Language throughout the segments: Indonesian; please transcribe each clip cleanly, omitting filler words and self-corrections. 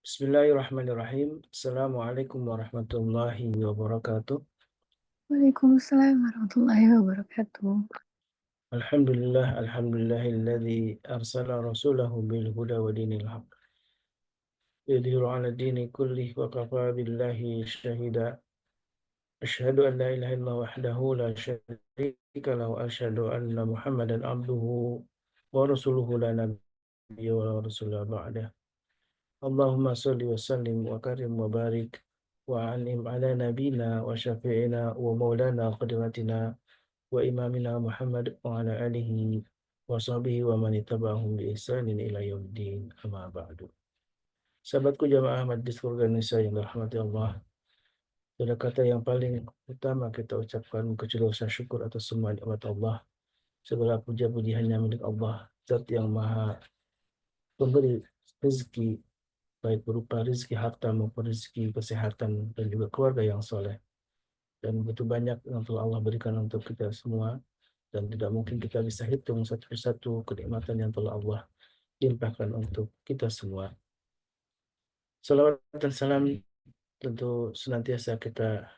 Bismillahirrahmanirrahim. Assalamualaikum warahmatullahi wabarakatuh. Waalaikumsalam warahmatullahi wabarakatuh. Alhamdulillahilladzi arsala rasulahu bil huda wa dinil haq. Yudhiru ala dini kullih wa kafa billahi syahida. Asyhadu an la ilaha illallah wahdahu la syarika lahu wa asyhadu anna Muhammadan abduhu wa rasuluhu la nabiyya wa rasulullah ba'dah. Allahumma sholli wa sallim wa karim wa barik wa anim ala nabina wa syafi'ina wa maulana qadwatina wa imamina Muhammad wa ala alihi wa sahbihi wa man ittaba'ahum bi ihsanin ila yaumiddin, amma ba'du. Sahabatku jamaah Majlis Organisasi yang dirahmati Allah, ada kata yang paling utama kita ucapkan kecurahan syukur atas semua nikmat Allah. Segala puja-puji hanya milik Allah, Zat yang Maha Pemberi rezeki, baik berupa rezeki harta maupun rezeki kesehatan dan juga keluarga yang soleh. Dan begitu banyak yang telah Allah berikan untuk kita semua, dan tidak mungkin kita bisa hitung satu persatu kenikmatan yang telah Allah limpahkan untuk kita semua. Salawat dan salam tentu senantiasa kita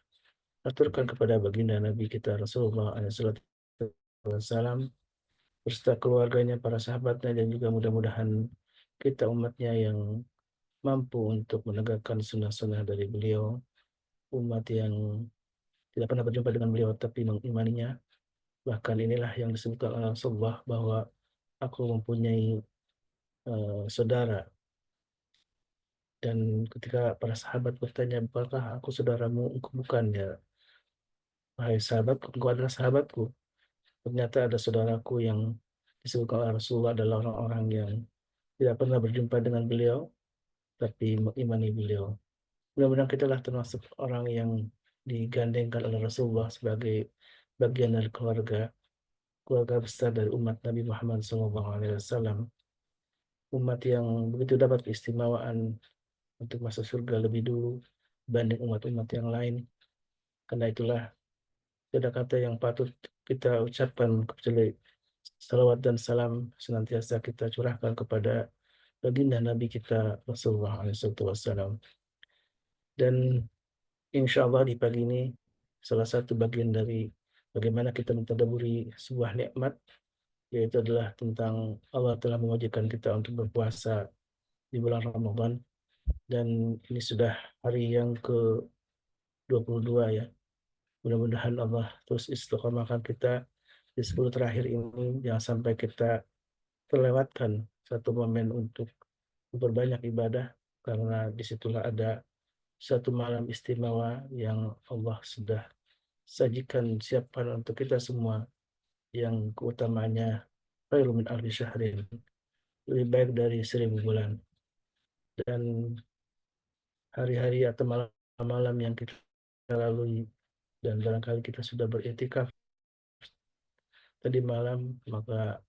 aturkan kepada baginda Nabi kita Rasulullah SAW beserta keluarganya, para sahabatnya, dan juga mudah-mudahan kita umatnya yang mampu untuk menegakkan sunnah-sunnah dari beliau, umat yang tidak pernah berjumpa dengan beliau tapi mengimaninya. Bahkan inilah yang disebutkan oleh Rasulullah bahwa aku mempunyai saudara. Dan ketika para sahabat bertanya, apakah aku saudaramu? Engkau bukan, ya wahai sahabatku, engkau adalah sahabatku. Ternyata ada saudaraku yang disebutkan oleh Rasulullah adalah orang-orang yang tidak pernah berjumpa dengan beliau, tapi mengimani beliau. Mudah-mudahan kita lah termasuk orang yang digandengkan oleh Rasulullah sebagai bagian dari keluarga besar dari umat Nabi Muhammad SAW, umat yang begitu dapat keistimewaan untuk masuk surga lebih dulu dibanding umat-umat yang lain. Karena itulah ada kata yang patut kita ucapkan, kecuali salawat dan salam senantiasa kita curahkan kepada baginda Nabi kita Rasulullah SAW. Dan insya Allah di pagi ini salah satu bagian dari bagaimana kita mentadabburi sebuah nikmat, yaitu adalah tentang Allah telah mewajibkan kita untuk berpuasa di bulan Ramadan. Dan ini sudah hari yang ke-22 ya. Mudah-mudahan Allah terus istiqomahkan kita di 10 terakhir ini, jangan sampai kita terlewatkan satu momen untuk memperbanyak ibadah, karena disitulah ada satu malam istimewa yang Allah sudah sajikan, siapkan untuk kita semua, yang keutamanya khairun min alfi syahrin, lebih baik dari 1000 bulan. Dan hari-hari atau malam-malam yang kita lalui, dan barangkali kita sudah beriktikaf tadi malam, maka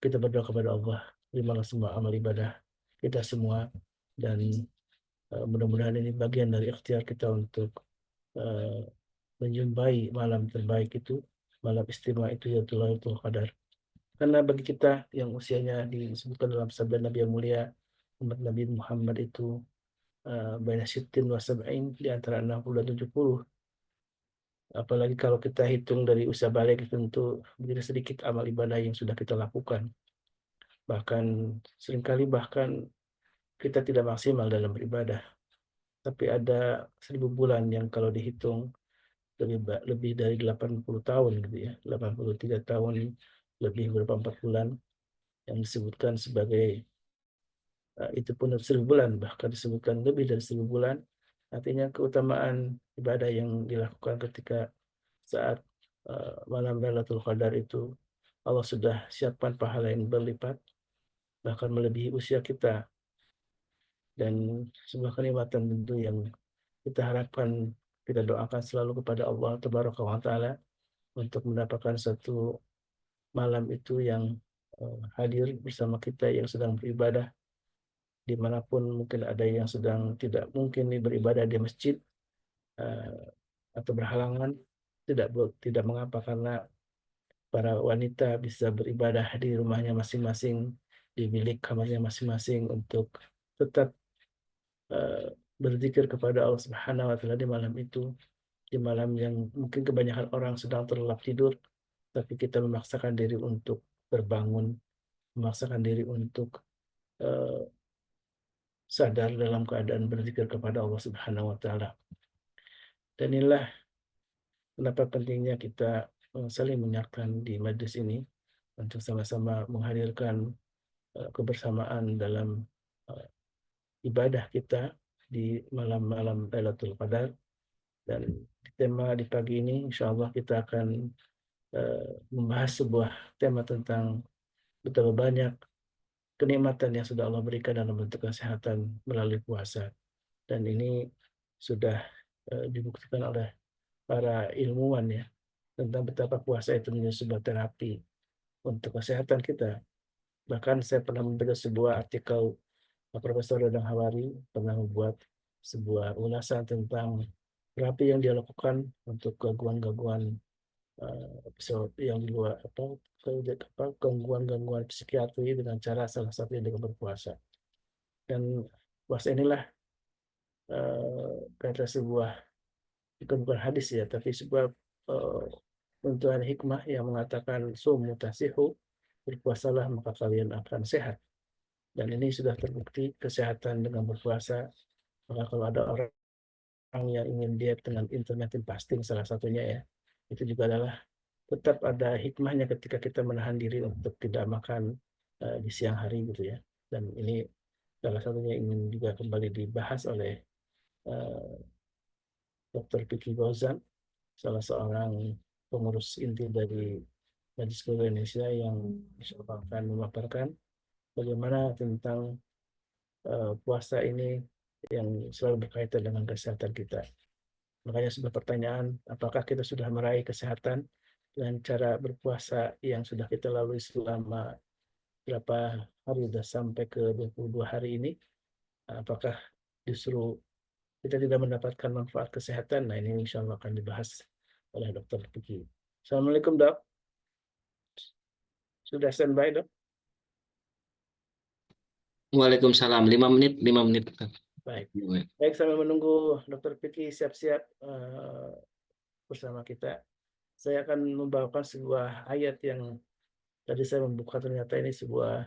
kita berdoa kepada Allah, terimalah semua amal ibadah kita semua. Dan mudah-mudahan ini bagian dari ikhtiar kita untuk uh, menjumpai malam terbaik itu, malam istimewa itu, yaitu Lailatul Qadar. Karena bagi kita yang usianya disebutkan dalam sabda Nabi yang mulia, umat Nabi Muhammad itu baina sittin wa sab'in, di antara 60 dan 70. Apalagi kalau kita hitung dari usia balik, tentu begitu sedikit amal ibadah yang sudah kita lakukan. Bahkan seringkali kita tidak maksimal dalam beribadah. Tapi ada 1000 bulan yang kalau dihitung lebih dari 80 tahun gitu ya, 83 tahun lebih beberapa 4 bulan yang disebutkan sebagai itu pun 1000 bulan, bahkan disebutkan lebih dari 1000 bulan. Artinya keutamaan ibadah yang dilakukan ketika saat malam Lailatul Qadar itu, Allah sudah siapkan pahala yang berlipat, bahkan melebihi usia kita. Dan sebuah kenikmatan tentu yang kita harapkan, kita doakan selalu kepada Allah Tabaraka wa Ta'ala untuk mendapatkan satu malam itu yang hadir bersama kita yang sedang beribadah dimanapun. Mungkin ada yang sedang tidak mungkin beribadah di masjid uh, atau berhalangan, tidak mengapa, karena para wanita bisa beribadah di rumahnya masing-masing, di bilik kamarnya masing-masing, untuk tetap eh, berzikir kepada Allah Subhanahu wa taala di malam itu, di malam yang mungkin kebanyakan orang sedang terlelap tidur, tapi kita memaksakan diri untuk terbangun, memaksakan diri untuk eh, sadar dalam keadaan berzikir kepada Allah Subhanahu wa taala. Dan inilah kenapa pentingnya kita saling mengingatkan di majlis ini untuk sama-sama menghadirkan kebersamaan dalam eh, ibadah kita di malam-malam Lailatul Qadar. Dan di tema di pagi ini, insya Allah kita akan membahas sebuah tema tentang betapa banyak kenikmatan yang sudah Allah berikan dalam bentuk kesehatan melalui puasa. Dan ini sudah dibuktikan oleh para ilmuwan ya, tentang betapa puasa itu menjadi sebuah terapi untuk kesehatan kita. Bahkan saya pernah membaca sebuah artikel Profesor Dadang Hawari pernah membuat sebuah ulasan tentang terapi yang dia lakukan untuk gangguan-gangguan yang di luar gangguan-gangguan psikiatri dengan cara salah satunya dengan berpuasa. Dan puasa inilah kata sebuah, bukan hadis ya, tapi sebuah uh, tuntunan hikmah yang mengatakan sumu tasihu, berpuasalah maka kalian akan sehat. Dan ini sudah terbukti kesehatan dengan berpuasa. Maka kalau ada orang yang ingin diet dengan intermittent fasting salah satunya ya, itu juga adalah tetap ada hikmahnya ketika kita menahan diri untuk tidak makan di siang hari gitu ya. Dan ini salah satunya ingin juga kembali dibahas oleh uh, Dr. Vicky Gozan, salah seorang pengurus inti dari Majelis Ulama Indonesia yang akan memaparkan bagaimana tentang puasa ini yang selalu berkaitan dengan kesehatan kita. Makanya sebuah pertanyaan, apakah kita sudah meraih kesehatan dengan cara berpuasa yang sudah kita lalui selama berapa hari, sudah sampai ke 22 hari ini? Apakah justru kita tidak mendapatkan manfaat kesehatan? Nah, ini insya Allah akan dibahas oleh Dr. Vicky. Assalamualaikum, Dok. Sudah standby, Dok? Waalaikumsalam. 5 menit, 5 menit. Baik. Baik, sambil menunggu Dr. Vicky siap-siap bersama kita, saya akan membawakan sebuah ayat yang tadi saya membuka, ternyata ini sebuah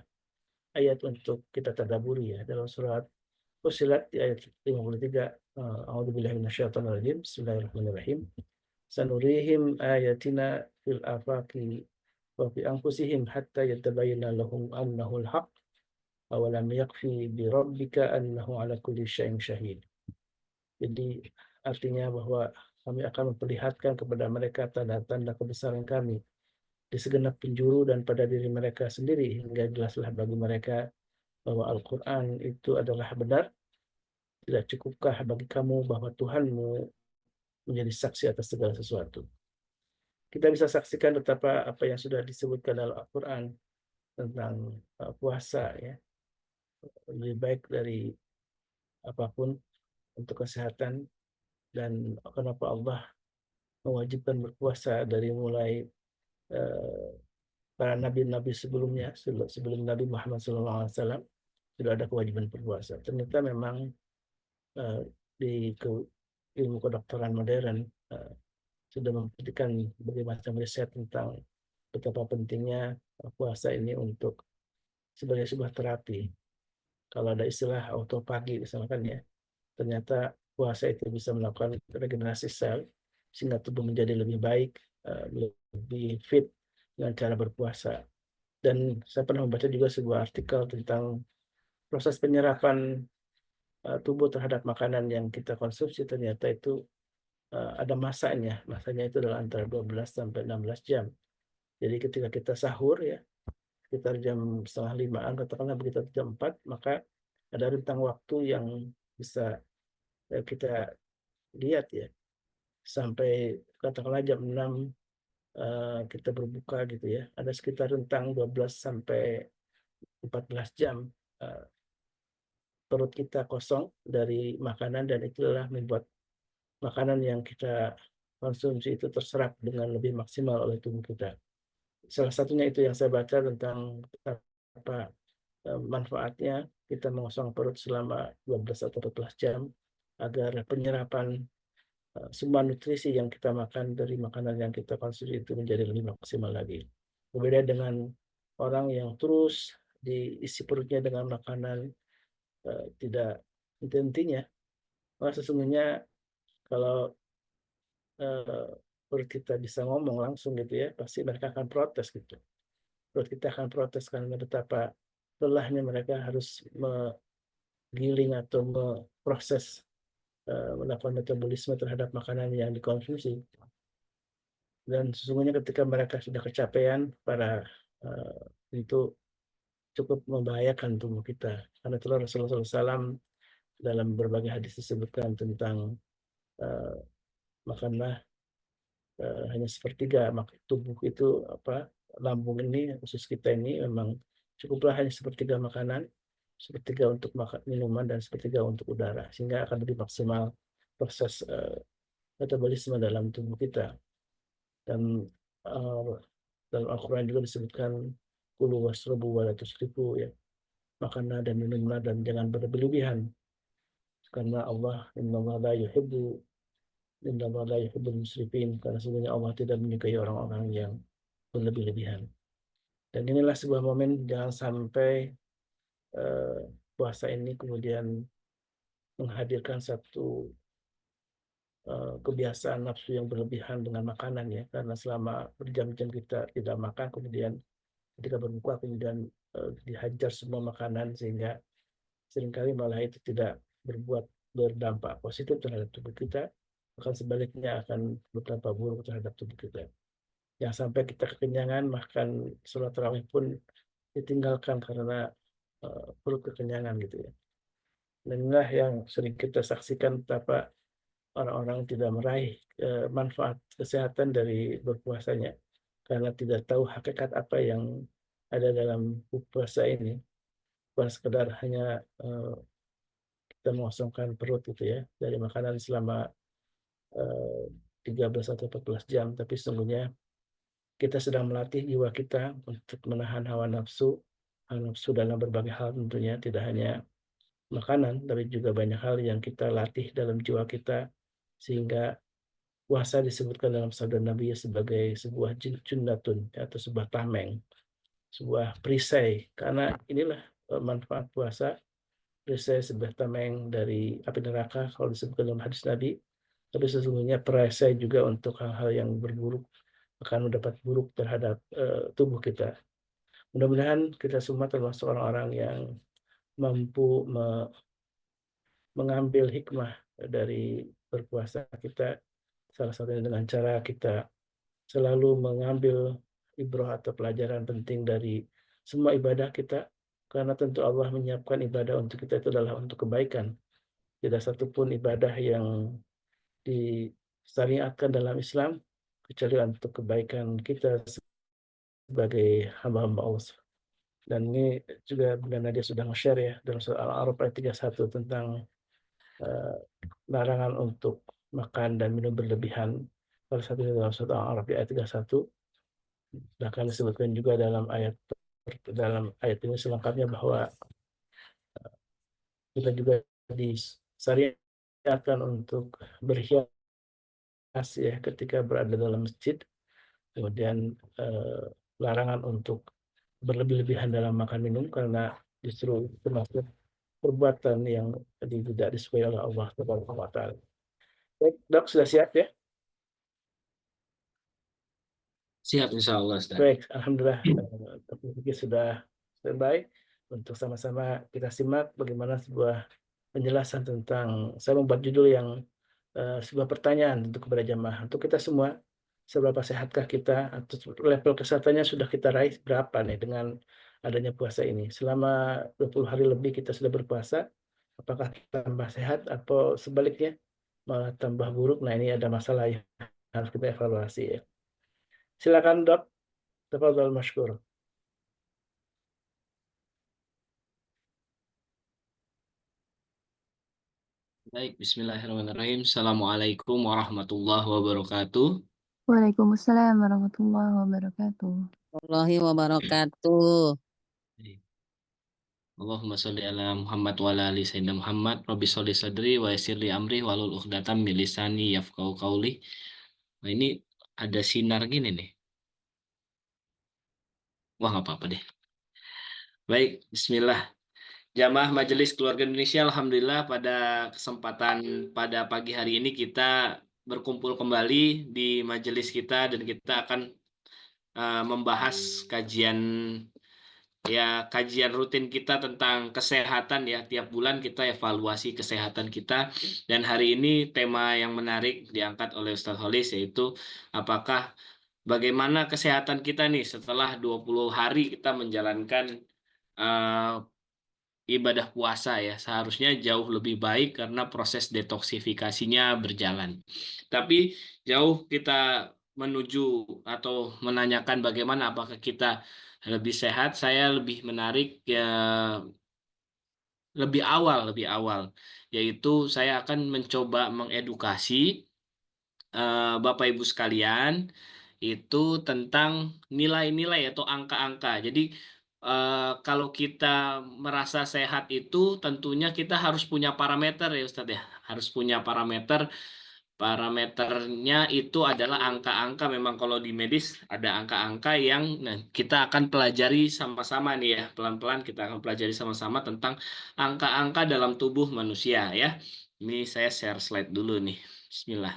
ayat untuk kita tadaburi ya, dalam surat Fussilat di ayat 53. A'udzubillahi minasyaitonirrajim. Bismillahirrahmanirrahim. Sanurihim ayatina fil afaqi wa fi anfusihim hatta yatabayyana lahum annahu al-haq awalam yakfi bi rabbika annahu ala kulli syai'in syahid. Jadi artinya bahwa kami akan memperlihatkan kepada mereka tanda-tanda kebesaran kami di segenap penjuru dan pada diri mereka sendiri, hingga jelaslah bagi mereka bahwa Al-Quran itu adalah benar. Tidak cukupkah bagi kamu bahwa Tuhanmu menjadi saksi atas segala sesuatu? Kita bisa saksikan betapa apa yang sudah disebutkan dalam Al-Quran tentang puasa ya, lebih baik dari apapun untuk kesehatan. Dan kenapa Allah mewajibkan berpuasa dari mulai eh, para nabi-nabi sebelumnya, sebelum Nabi Muhammad SAW sudah ada kewajiban berpuasa. Ternyata memang eh, di ilmu kedokteran modern sudah membuktikan berbagai macam riset tentang betapa pentingnya puasa ini untuk sebagai sebuah terapi. Kalau ada istilah autopagi misalkan ya, ternyata puasa itu bisa melakukan regenerasi sel sehingga tubuh menjadi lebih baik, lebih fit dengan cara berpuasa. Dan saya pernah membaca juga sebuah artikel tentang proses penyerapan tubuh terhadap makanan yang kita konsumsi. Ternyata itu ada masanya. Masanya itu adalah antara 12 sampai 16 jam. Jadi ketika kita sahur ya, sekitar jam setengah limaan, katakanlah begitu, jam 4, maka ada rentang waktu yang bisa kita lihat ya, sampai katakanlah jam 6 kita berbuka gitu ya. Ada sekitar rentang 12 sampai 14 jam perut kita kosong dari makanan, dan itulah membuat makanan yang kita konsumsi itu terserap dengan lebih maksimal oleh tubuh kita. Salah satunya itu yang saya baca tentang apa manfaatnya kita mengosong perut selama 12 atau 14 jam agar penyerapan semua nutrisi yang kita makan dari makanan yang kita konsumsi itu menjadi lebih maksimal lagi. Berbeda dengan orang yang terus diisi perutnya dengan makanan tidak henti-hentinya, maka sesungguhnya kalau perut kita bisa ngomong langsung gitu ya, pasti mereka akan protes gitu. Perut kita akan protes karena betapa lelahnya mereka harus menggiling atau memproses melakukan metabolisme terhadap makanan yang dikonsumsi. Dan sesungguhnya ketika mereka sudah kecapean, itu cukup membahayakan tubuh kita. Karena itulah Rasulullah SAW dalam berbagai hadis disebutkan tentang makanlah hanya sepertiga tubuh itu, lambung ini, usus kita ini memang cukuplah hanya sepertiga makanan, sepertiga untuk minuman, dan sepertiga untuk udara, sehingga akan lebih maksimal proses metabolisme dalam tubuh kita. Dan dalam Al-Quran juga disebutkan kulu wasrabu wa la tusrifu, ya, makanlah dan minumlah dan jangan berlebihan, karena innallaha la yuhibbul musrifin, karena sebenarnya Allah tidak menyukai orang-orang yang berlebih-lebihan. Dan inilah sebuah momen, jangan sampai puasa ini kemudian menghadirkan satu kebiasaan nafsu yang berlebihan dengan makanan, ya, karena selama berjam-jam kita tidak makan, kemudian ketika berbuka kemudian dihajar semua makanan, sehingga seringkali malah itu tidak berdampak positif terhadap tubuh kita, bahkan sebaliknya akan berdampak buruk terhadap tubuh kita. Jangan sampai kita kekenyangan, makan sholat tarawih pun ditinggalkan karena perut kekenyangan gitu ya. Dan inilah yang sering kita saksikan betapa orang-orang tidak meraih manfaat kesehatan dari berpuasanya, karena tidak tahu hakikat apa yang ada dalam puasa ini. Bukan sekedar hanya kita mengosongkan perut gitu ya dari makanan selama 13 atau 14 jam, tapi sesungguhnya kita sedang melatih jiwa kita untuk menahan hawa nafsu dalam berbagai hal tentunya, tidak hanya makanan, tapi juga banyak hal yang kita latih dalam jiwa kita, sehingga puasa disebutkan dalam sabda Nabi sebagai sebuah junnatun, atau sebuah tameng, sebuah perisai. Karena inilah manfaat puasa, perisai sebuah tameng dari api neraka kalau disebutkan dalam hadis Nabi. Tapi sesungguhnya perisai juga untuk hal-hal yang berburuk, akan mendapat buruk terhadap tubuh kita. Mudah-mudahan kita semua termasuk orang-orang yang mampu mengambil hikmah dari berpuasa kita, salah satunya dengan cara kita selalu mengambil ibrah atau pelajaran penting dari semua ibadah kita, karena tentu Allah menyiapkan ibadah untuk kita itu adalah untuk kebaikan. Tidak satupun ibadah yang disyariatkan dalam Islam kecuali untuk kebaikan kita sebagai hamba-hamba Allah. Dan ini juga Bunda Nadia sudah nge-share ya dalam surah Al-A'raf ayat 31 tentang larangan untuk makan dan minum berlebihan. Salah satunya dalam surah Al-A'raf ayat 31. Bahkan disebutkan juga dalam ayat ini selengkapnya bahwa kita juga disyariatkan untuk berhias ya ketika berada dalam masjid. Kemudian larangan untuk berlebih-lebihan dalam makan minum, karena justru termasuk perbuatan yang tidak disukai oleh Allah Subhanahu wa taala. Baik, Dok, sudah siap ya? Siap insya Allah, Ustaz. Baik, alhamdulillah topik sudah standby untuk sama-sama kita simak bagaimana sebuah penjelasan tentang, saya membuat judul yang sebuah pertanyaan untuk kepada jamaah, untuk kita semua. Seberapa sehatkah kita, atau level kesehatannya sudah kita raih berapa nih dengan adanya puasa ini? Selama 20 hari lebih kita sudah berpuasa, apakah tambah sehat atau sebaliknya malah tambah buruk? Nah, ini ada masalah yang harus kita evaluasi ya. Silakan Dok, tafadhol mashkur. Baik, bismillahirrahmanirrahim. Assalamualaikum warahmatullahi wabarakatuh. Waalaikumsalam warahmatullahi wabarakatuh. Warahmatullahi wabarakatuh. Allahumma sholli ala Muhammad wa ala ali sayyidina Muhammad. Rabbi sholli sadri wa yassir li amri wahlul 'uqdatam min lisani yafqahu qawli. Nah, ini ada sinar gini nih. Wah, nggak apa-apa deh. Baik, bismillah. Jamaah Majelis Keluarga Indonesia, Alhamdulillah pada pagi hari ini kita berkumpul kembali di majelis kita dan kita akan membahas kajian rutin kita tentang kesehatan ya. Tiap bulan kita evaluasi kesehatan kita dan hari ini tema yang menarik diangkat oleh Ustadz Holis yaitu apakah bagaimana kesehatan kita nih setelah 20 hari kita menjalankan eh, ibadah puasa ya, seharusnya jauh lebih baik karena proses detoksifikasinya berjalan. Tapi jauh kita menuju atau menanyakan bagaimana apakah kita lebih sehat, saya lebih menarik ya lebih awal, yaitu saya akan mencoba mengedukasi Bapak Ibu sekalian itu tentang nilai-nilai atau angka-angka. Jadi kalau kita merasa sehat itu tentunya kita harus punya parameter ya Ustadz ya. Harus punya parameter. Parameternya itu adalah angka-angka. Memang kalau di medis ada angka-angka yang nah, kita akan pelajari sama-sama nih ya. Pelan-pelan kita akan pelajari sama-sama tentang angka-angka dalam tubuh manusia ya. Ini saya share slide dulu nih. Bismillah.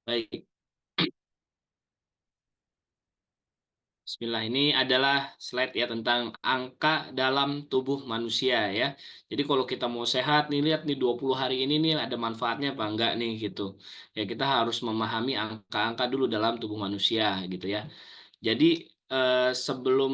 Baik. Bismillah, ini adalah slide ya tentang angka dalam tubuh manusia ya. Jadi kalau kita mau sehat nih lihat nih 20 hari ini nih ada manfaatnya apa enggak nih gitu. Ya kita harus memahami angka-angka dulu dalam tubuh manusia gitu ya. Jadi sebelum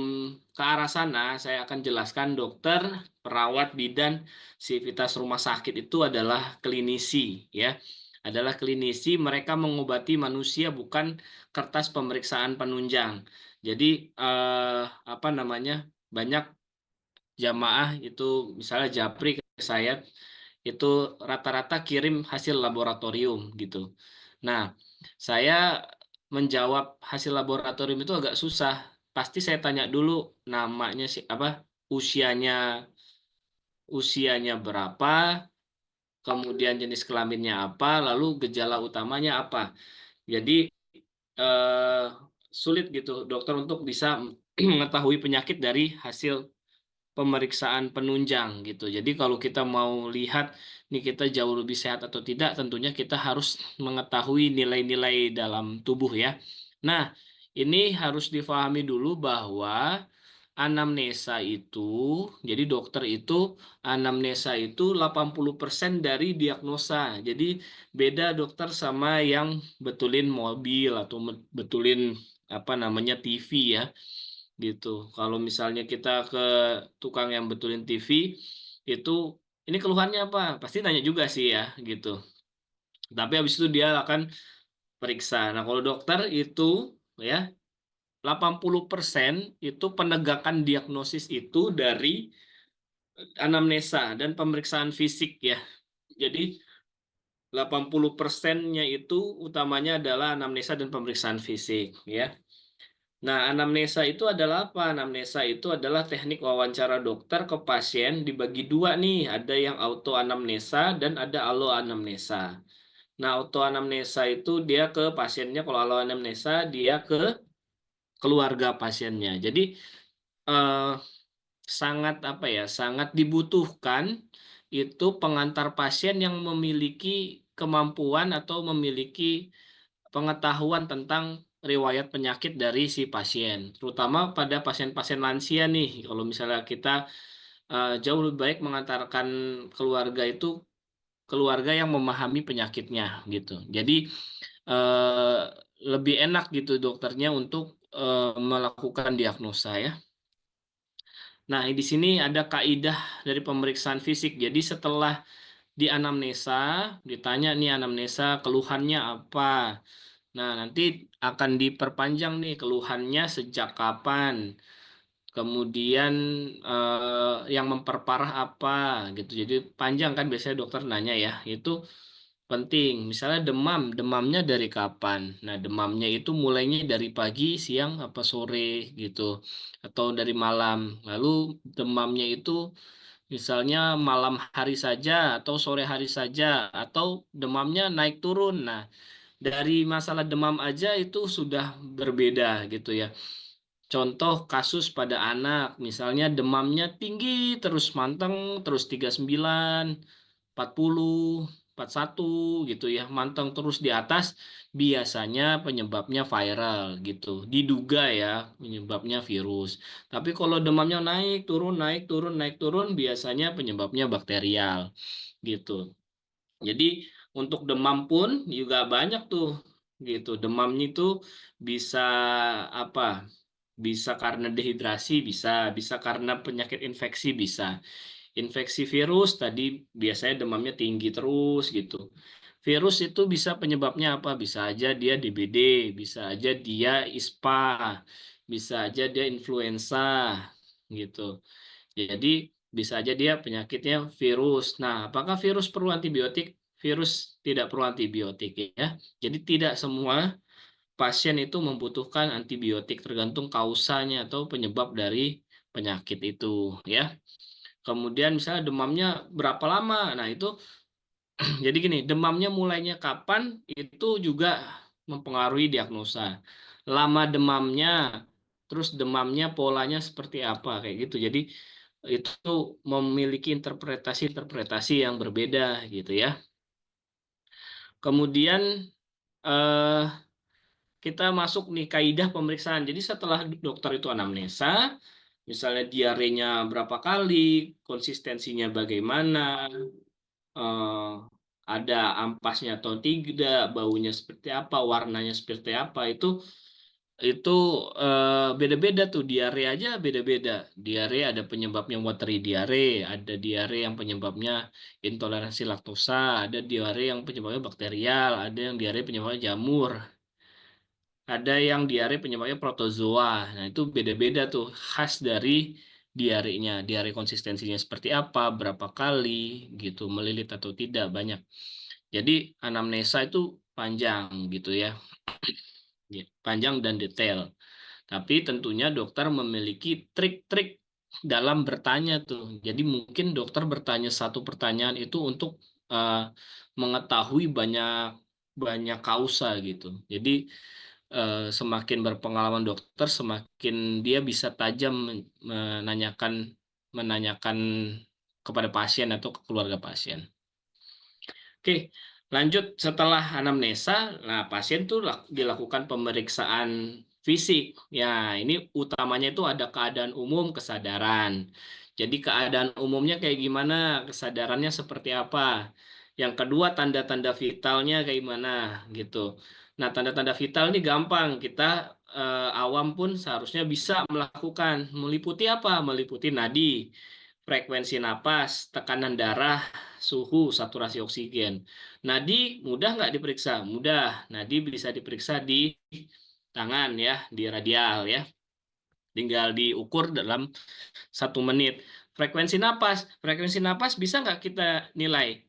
ke arah sana saya akan jelaskan dokter, perawat, bidan, sivitas rumah sakit itu adalah klinisi ya. Adalah klinisi, mereka mengobati manusia bukan kertas pemeriksaan penunjang. Jadi apa namanya banyak jamaah itu misalnya japri ke saya itu rata-rata kirim hasil laboratorium gitu. Nah, saya menjawab hasil laboratorium itu agak susah. Pasti saya tanya dulu namanya si apa usianya usianya berapa, kemudian jenis kelaminnya apa, lalu gejala utamanya apa. Jadi eh, sulit gitu dokter untuk bisa mengetahui penyakit dari hasil pemeriksaan penunjang gitu. Jadi kalau kita mau lihat nih kita jauh lebih sehat atau tidak, tentunya kita harus mengetahui nilai-nilai dalam tubuh ya. Nah, ini harus difahami dulu bahwa anamnesa itu, jadi dokter itu anamnesa itu 80% dari diagnosa. Jadi beda dokter sama yang betulin mobil atau betulin apa namanya TV ya gitu. Kalau misalnya kita ke tukang yang betulin TV itu ini keluhannya apa? Pasti nanya juga sih ya gitu. Tapi habis itu dia akan periksa. Nah, kalau dokter itu ya 80% itu penegakan diagnosis itu dari anamnesa dan pemeriksaan fisik ya. Jadi 80%-nya itu utamanya adalah anamnesa dan pemeriksaan fisik ya. Nah, anamnesa itu adalah apa? Anamnesa itu adalah teknik wawancara dokter ke pasien dibagi dua nih. Ada yang auto anamnesa dan ada alo anamnesa. Nah, auto anamnesa itu dia ke pasiennya, kalau alo anamnesa dia ke keluarga pasiennya. Jadi eh, sangat apa ya? Sangat dibutuhkan itu pengantar pasien yang memiliki kemampuan atau memiliki pengetahuan tentang riwayat penyakit dari si pasien, terutama pada pasien-pasien lansia nih. Kalau misalnya kita jauh lebih baik mengantarkan keluarga itu keluarga yang memahami penyakitnya gitu. Jadi eh, lebih enak gitu dokternya untuk melakukan diagnosa ya. Nah, di sini ada kaidah dari pemeriksaan fisik. Jadi setelah di anamnesa, ditanya nih anamnesa keluhannya apa. Nah, nanti akan diperpanjang nih keluhannya sejak kapan. Kemudian yang memperparah apa gitu. Jadi panjang kan biasanya dokter nanya ya. Itu penting. Misalnya demam, demamnya dari kapan? Nah, demamnya itu mulainya dari pagi, siang, apa sore gitu. Atau dari malam. Lalu demamnya itu misalnya malam hari saja atau sore hari saja atau demamnya naik turun. Nah, dari masalah demam aja itu sudah berbeda gitu ya. Contoh kasus pada anak, misalnya demamnya tinggi terus manteng terus 39, 40, 41 gitu ya, manteng terus di atas, biasanya penyebabnya viral gitu. Diduga ya penyebabnya virus. Tapi kalau demamnya naik turun naik turun naik turun biasanya penyebabnya bakterial gitu. Jadi untuk demam pun juga banyak tuh gitu. Demamnya itu bisa apa? Bisa karena dehidrasi, bisa karena penyakit infeksi, bisa. Infeksi virus tadi biasanya demamnya tinggi terus gitu. Virus itu bisa penyebabnya apa? Bisa aja dia DBD, bisa aja dia ISPA, bisa aja dia influenza gitu. Jadi bisa aja dia penyakitnya virus. Nah, apakah virus perlu antibiotik? Virus tidak perlu antibiotik ya. Jadi tidak semua pasien itu membutuhkan antibiotik tergantung kausanya atau penyebab dari penyakit itu ya. Kemudian misalnya demamnya berapa lama? Nah, itu jadi gini, demamnya mulainya kapan itu juga mempengaruhi diagnosa. Lama demamnya, terus demamnya polanya seperti apa kayak gitu. Jadi itu memiliki interpretasi-interpretasi yang berbeda gitu ya. Kemudian eh, kita masuk nih kaidah pemeriksaan. Jadi setelah dokter itu anamnesa, misalnya diarenya berapa kali, konsistensinya bagaimana, eh, ada ampasnya atau tidak, baunya seperti apa, warnanya seperti apa, itu beda-beda tuh. Diare aja beda-beda. Diare ada penyebabnya watery diare, ada diare yang penyebabnya intoleransi laktosa, ada diare yang penyebabnya bakterial, ada yang diare penyebabnya jamur. Ada yang diare penyebabnya protozoa. Nah, itu beda-beda tuh khas dari diarenya. Diare konsistensinya seperti apa, berapa kali gitu, melilit atau tidak, banyak. Jadi anamnesa itu panjang gitu ya. Ya, panjang dan detail. Tapi tentunya dokter memiliki trik-trik dalam bertanya tuh. Jadi mungkin dokter bertanya satu pertanyaan itu untuk eh, mengetahui banyak banyak kausa gitu. Jadi semakin berpengalaman dokter, semakin dia bisa tajam menanyakan menanyakan kepada pasien atau ke keluarga pasien. Oke, lanjut setelah anamnesa, nah pasien tuh dilakukan pemeriksaan fisik. Ya, ini utamanya itu ada keadaan umum, kesadaran. Jadi keadaan umumnya kayak gimana, kesadarannya seperti apa. Yang kedua tanda-tanda vitalnya kayak gimana gitu. Nah, tanda-tanda vital ini gampang, kita awam pun seharusnya bisa melakukan. Meliputi apa? Meliputi nadi, frekuensi napas, tekanan darah, suhu, saturasi oksigen. Nadi mudah nggak diperiksa? Mudah. Nadi bisa diperiksa di tangan ya, di radial ya. Tinggal diukur dalam 1 menit. Frekuensi napas bisa nggak kita nilai?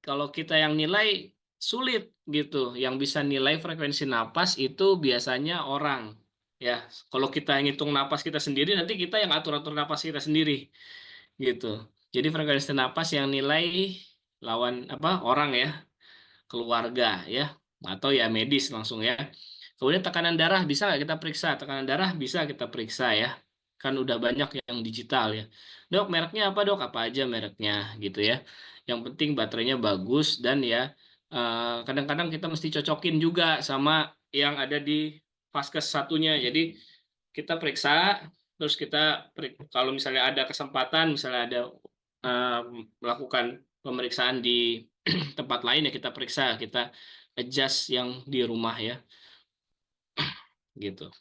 Kalau kita yang nilai sulit gitu. Yang bisa nilai frekuensi napas itu biasanya orang. Ya, kalau kita ngitung napas kita sendiri, nanti kita yang atur-atur napas kita sendiri gitu. Jadi frekuensi napas yang nilai lawan apa orang ya, keluarga ya, atau ya medis langsung ya. Kemudian tekanan darah bisa nggak kita periksa? Tekanan darah bisa kita periksa ya. Kan udah banyak yang digital ya. Dok, mereknya apa dok? Apa aja mereknya gitu ya. Yang penting baterainya bagus dan ya kadang-kadang kita mesti cocokin juga sama yang ada di vaskes satunya. Jadi kita periksa, terus kita kalau misalnya ada kesempatan, misalnya ada melakukan pemeriksaan di tempat lain ya kita periksa, kita adjust yang di rumah ya, gitu.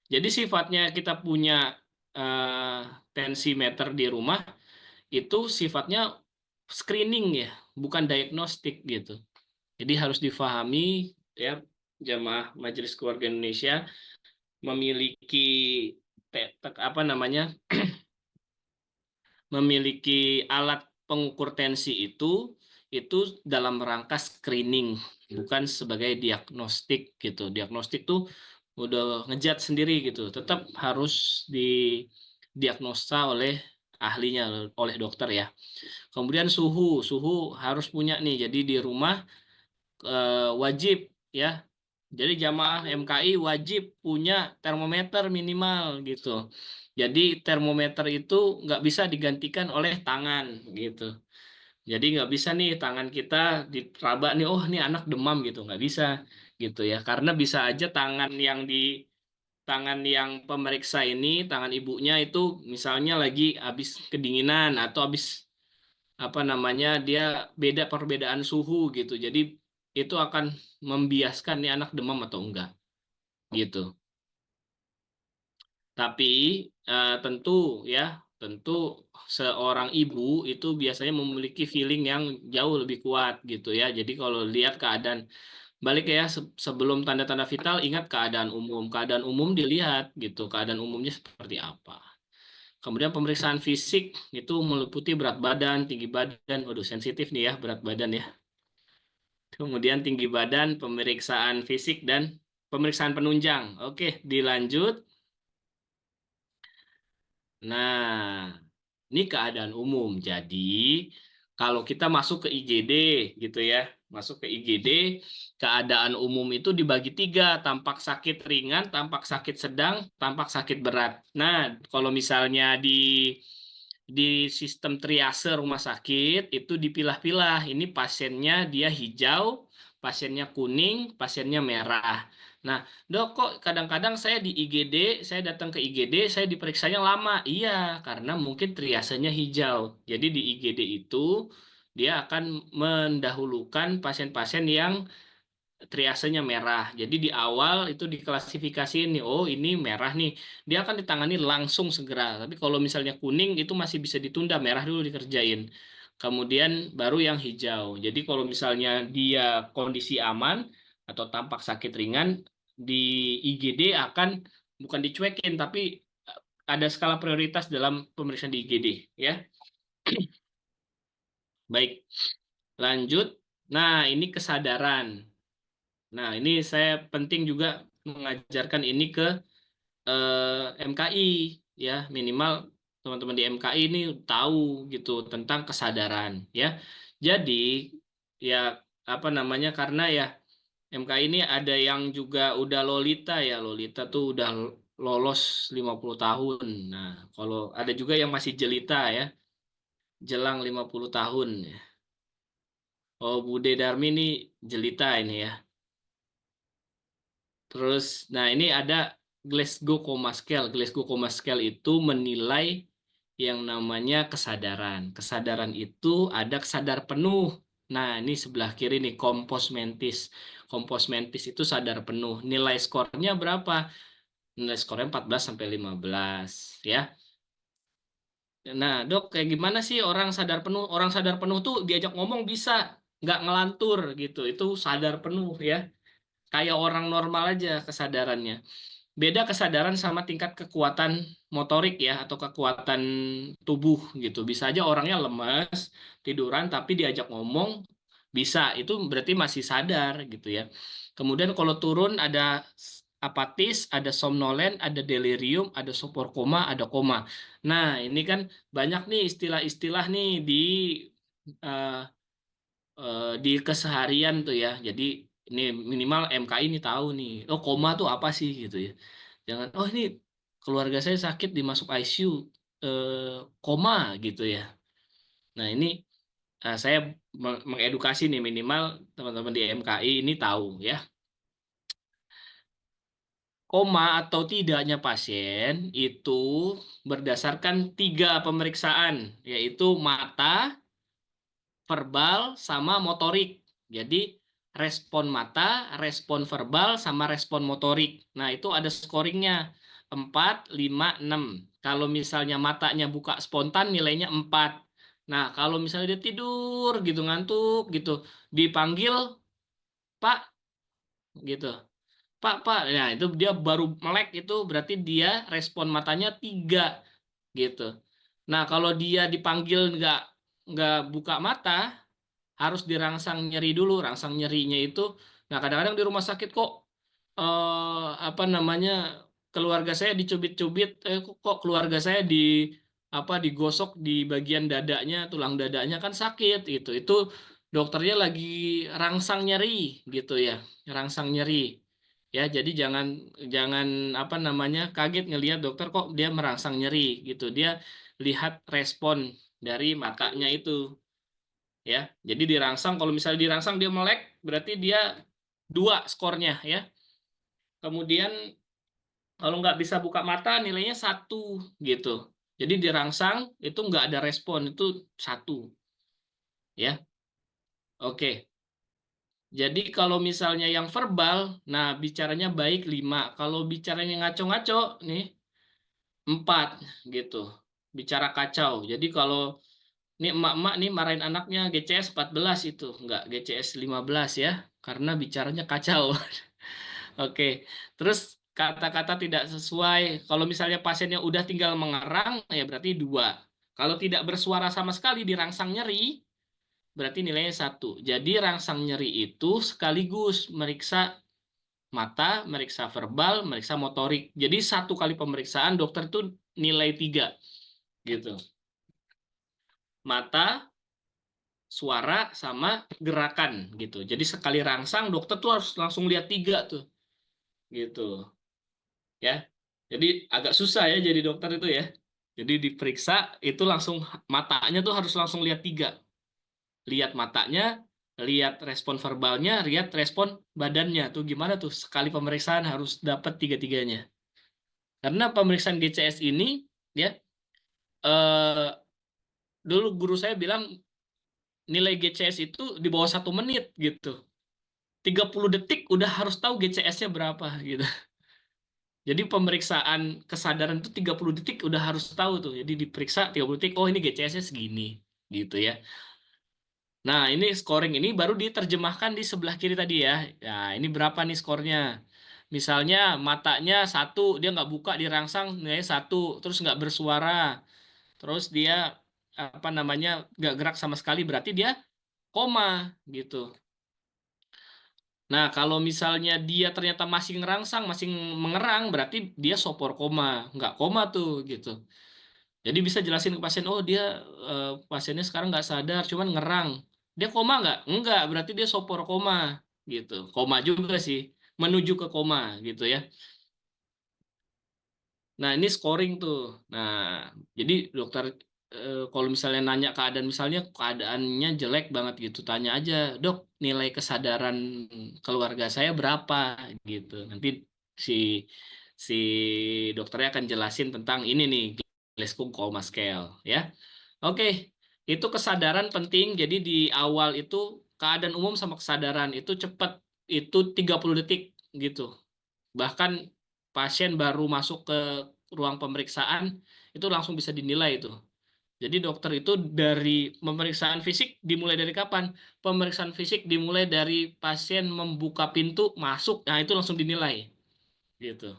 Jadi sifatnya kita punya tensimeter di rumah itu sifatnya screening ya, bukan diagnostik gitu. Jadi harus difahami ya, jamaah Majelis Keluarga Indonesia memiliki apa namanya, memiliki alat pengukur tensi itu dalam rangka screening, bukan sebagai diagnostik gitu. Diagnostik tuh udah ngejat sendiri gitu, tetap harus didiagnosa oleh ahlinya, oleh dokter ya. Kemudian suhu harus punya nih, jadi di rumah wajib ya. Jadi jamaah MKI wajib punya termometer minimal gitu. Jadi termometer itu nggak bisa digantikan oleh tangan gitu. Jadi nggak bisa nih tangan kita diraba nih, oh ini anak demam gitu, nggak bisa gitu ya. Karena bisa aja tangan yang pemeriksa ini, tangan ibunya itu misalnya lagi habis kedinginan atau habis apa namanya, dia perbedaan suhu gitu. Jadi itu akan membiaskan nih anak demam atau enggak gitu. Tapi tentu seorang ibu itu biasanya memiliki feeling yang jauh lebih kuat gitu ya. Jadi kalau lihat keadaan, balik ya, sebelum tanda-tanda vital ingat keadaan umum. Keadaan umum dilihat gitu, keadaan umumnya seperti apa. Kemudian pemeriksaan fisik itu meliputi berat badan, tinggi badan. Waduh, sensitif nih ya berat badan ya. Kemudian tinggi badan, pemeriksaan fisik dan pemeriksaan penunjang. Oke, dilanjut. Nah, ini keadaan umum. Jadi, kalau kita masuk ke IGD gitu ya, masuk ke IGD, keadaan umum itu dibagi 3, tampak sakit ringan, tampak sakit sedang, tampak sakit berat. Nah, kalau misalnya di sistem triase rumah sakit itu dipilah-pilah. Ini pasiennya dia hijau, pasiennya kuning, pasiennya merah. Nah, dok, kok kadang-kadang saya di IGD, saya datang ke IGD, saya diperiksanya lama. Iya, karena mungkin triasenya hijau. Jadi di IGD itu dia akan mendahulukan pasien-pasien yang triasenya merah. Jadi di awal itu diklasifikasi nih, oh ini merah nih, dia akan ditangani langsung segera. Tapi kalau misalnya kuning itu masih bisa ditunda, merah dulu dikerjain. Kemudian baru yang hijau. Jadi kalau misalnya dia kondisi aman atau tampak sakit ringan, di IGD akan bukan dicuekin, tapi ada skala prioritas dalam pemeriksaan di IGD ya. Baik, lanjut. Nah, ini kesadaran. Nah, ini saya penting juga mengajarkan ini ke MKI ya, minimal teman-teman di MKI ini tahu gitu tentang kesadaran ya. Jadi ya apa namanya, karena ya MKI ini ada yang juga udah Lolita ya, Lolita tuh udah lolos 50 tahun. Nah, kalau ada juga yang masih jelita ya, jelang 50 tahun ya. Oh, Bude Darmi ini jelita ini ya. Terus, nah ini ada Glasgow Coma Scale. Glasgow Coma Scale itu menilai yang namanya kesadaran. Kesadaran itu ada kesadar penuh. Nah, ini sebelah kiri nih, kompos mentis. Kompos mentis itu sadar penuh. Nilai skornya berapa? Nilai skornya 14 sampai 15 ya. Nah, dok, kayak gimana sih orang sadar penuh? Orang sadar penuh tuh diajak ngomong bisa, nggak ngelantur gitu. Itu sadar penuh ya. Kayak orang normal aja kesadarannya. Beda kesadaran sama tingkat kekuatan motorik ya, atau kekuatan tubuh gitu. Bisa aja orangnya lemes, tiduran, tapi diajak ngomong bisa. Itu berarti masih sadar gitu ya. Kemudian kalau turun ada apatis, ada somnolen, ada delirium, ada sopor koma, ada koma. Nah, ini kan banyak nih istilah-istilah nih eh, di keseharian tuh ya. Jadi ini minimal MKI ini tahu nih. Oh, koma tuh apa sih gitu ya. Jangan, oh ini keluarga saya sakit dimasuk ICU, koma gitu ya. Nah, ini saya mengedukasi nih, minimal teman-teman di MKI ini tahu ya. Koma atau tidaknya pasien itu berdasarkan 3 pemeriksaan, yaitu mata, verbal, sama motorik. Jadi respon mata, respon verbal, sama respon motorik. Nah, itu ada scoringnya 4, 5, 6. Kalau misalnya matanya buka spontan nilainya 4. Nah, kalau misalnya dia tidur gitu, ngantuk gitu, dipanggil, "Pak," gitu. "Pak, nah itu dia baru melek, itu berarti dia respon matanya 3 gitu. Nah, kalau dia dipanggil nggak buka mata, harus dirangsang nyeri dulu. Rangsang nyerinya itu, nah kadang-kadang di rumah sakit kok apa namanya, keluarga saya dicubit-cubit, kok keluarga saya digosok di bagian dadanya, tulang dadanya kan sakit gitu. Itu dokternya lagi rangsang nyeri gitu ya, rangsang nyeri. Ya, jadi jangan jangan apa namanya, kaget ngelihat dokter kok dia merangsang nyeri gitu. Dia lihat respon dari matanya itu ya. Jadi dirangsang, kalau misalnya dirangsang dia melek, berarti dia 2 skornya ya. Kemudian kalau nggak bisa buka mata nilainya 1 gitu. Jadi dirangsang itu nggak ada respon, itu 1 ya. Oke. Jadi kalau misalnya yang verbal, nah bicaranya baik 5. Kalau bicaranya ngaco-ngaco nih 4 gitu. Bicara kacau. Jadi kalau nih emak-emak nih marahin anaknya GCS 14 itu, enggak GCS 15 ya, karena bicaranya kacau. Oke. Terus kata-kata tidak sesuai. Kalau misalnya pasiennya udah tinggal mengerang, ya berarti 2. Kalau tidak bersuara sama sekali dirangsang nyeri, berarti nilainya 1. Jadi rangsang nyeri itu sekaligus meriksa mata, meriksa verbal, meriksa motorik. Jadi 1 kali pemeriksaan dokter itu nilai 3 gitu. Mata, suara, sama gerakan gitu. Jadi sekali rangsang dokter tuh harus langsung lihat 3 tuh gitu ya. Jadi agak susah ya jadi dokter itu ya. Jadi diperiksa itu langsung matanya tuh harus langsung lihat 3. Lihat matanya, lihat respon verbalnya, lihat respon badannya. Tuh gimana tuh sekali pemeriksaan harus dapat 3-tiganya. Karena pemeriksaan GCS ini ya, eh, dulu guru saya bilang nilai GCS itu di bawah 1 menit gitu. 30 detik udah harus tahu GCS-nya berapa gitu. Jadi pemeriksaan kesadaran itu 30 detik udah harus tahu tuh. Jadi diperiksa 30 detik, oh ini GCS-nya segini gitu ya. Nah, ini scoring ini baru diterjemahkan di sebelah kiri tadi ya. Nah, ini berapa nih skornya? Misalnya matanya 1, dia nggak buka, dirangsang nilainya 1, terus nggak bersuara, terus dia apa namanya nggak gerak sama sekali, berarti dia koma gitu. Nah, kalau misalnya dia ternyata masih ngerangsang, masih mengerang, berarti dia sopor koma, nggak koma tuh gitu. Jadi bisa jelasin ke pasien, oh dia pasiennya sekarang nggak sadar, cuman ngerang. Dia koma nggak? Enggak, berarti dia sopor koma gitu. Koma juga sih, menuju ke koma gitu ya. Nah, ini scoring tuh. Nah, jadi dokter kalau misalnya nanya keadaan, misalnya keadaannya jelek banget gitu, tanya aja, "Dok, nilai kesadaran keluarga saya berapa?" gitu. Nanti si si dokternya akan jelasin tentang ini nih, Glasgow Coma Scale ya. Oke, itu kesadaran penting. Jadi di awal itu keadaan umum sama kesadaran itu cepat, itu 30 detik gitu. Bahkan pasien baru masuk ke ruang pemeriksaan itu langsung bisa dinilai itu. Jadi dokter itu dari pemeriksaan fisik dimulai dari kapan? Pemeriksaan fisik dimulai dari pasien membuka pintu masuk, nah itu langsung dinilai gitu.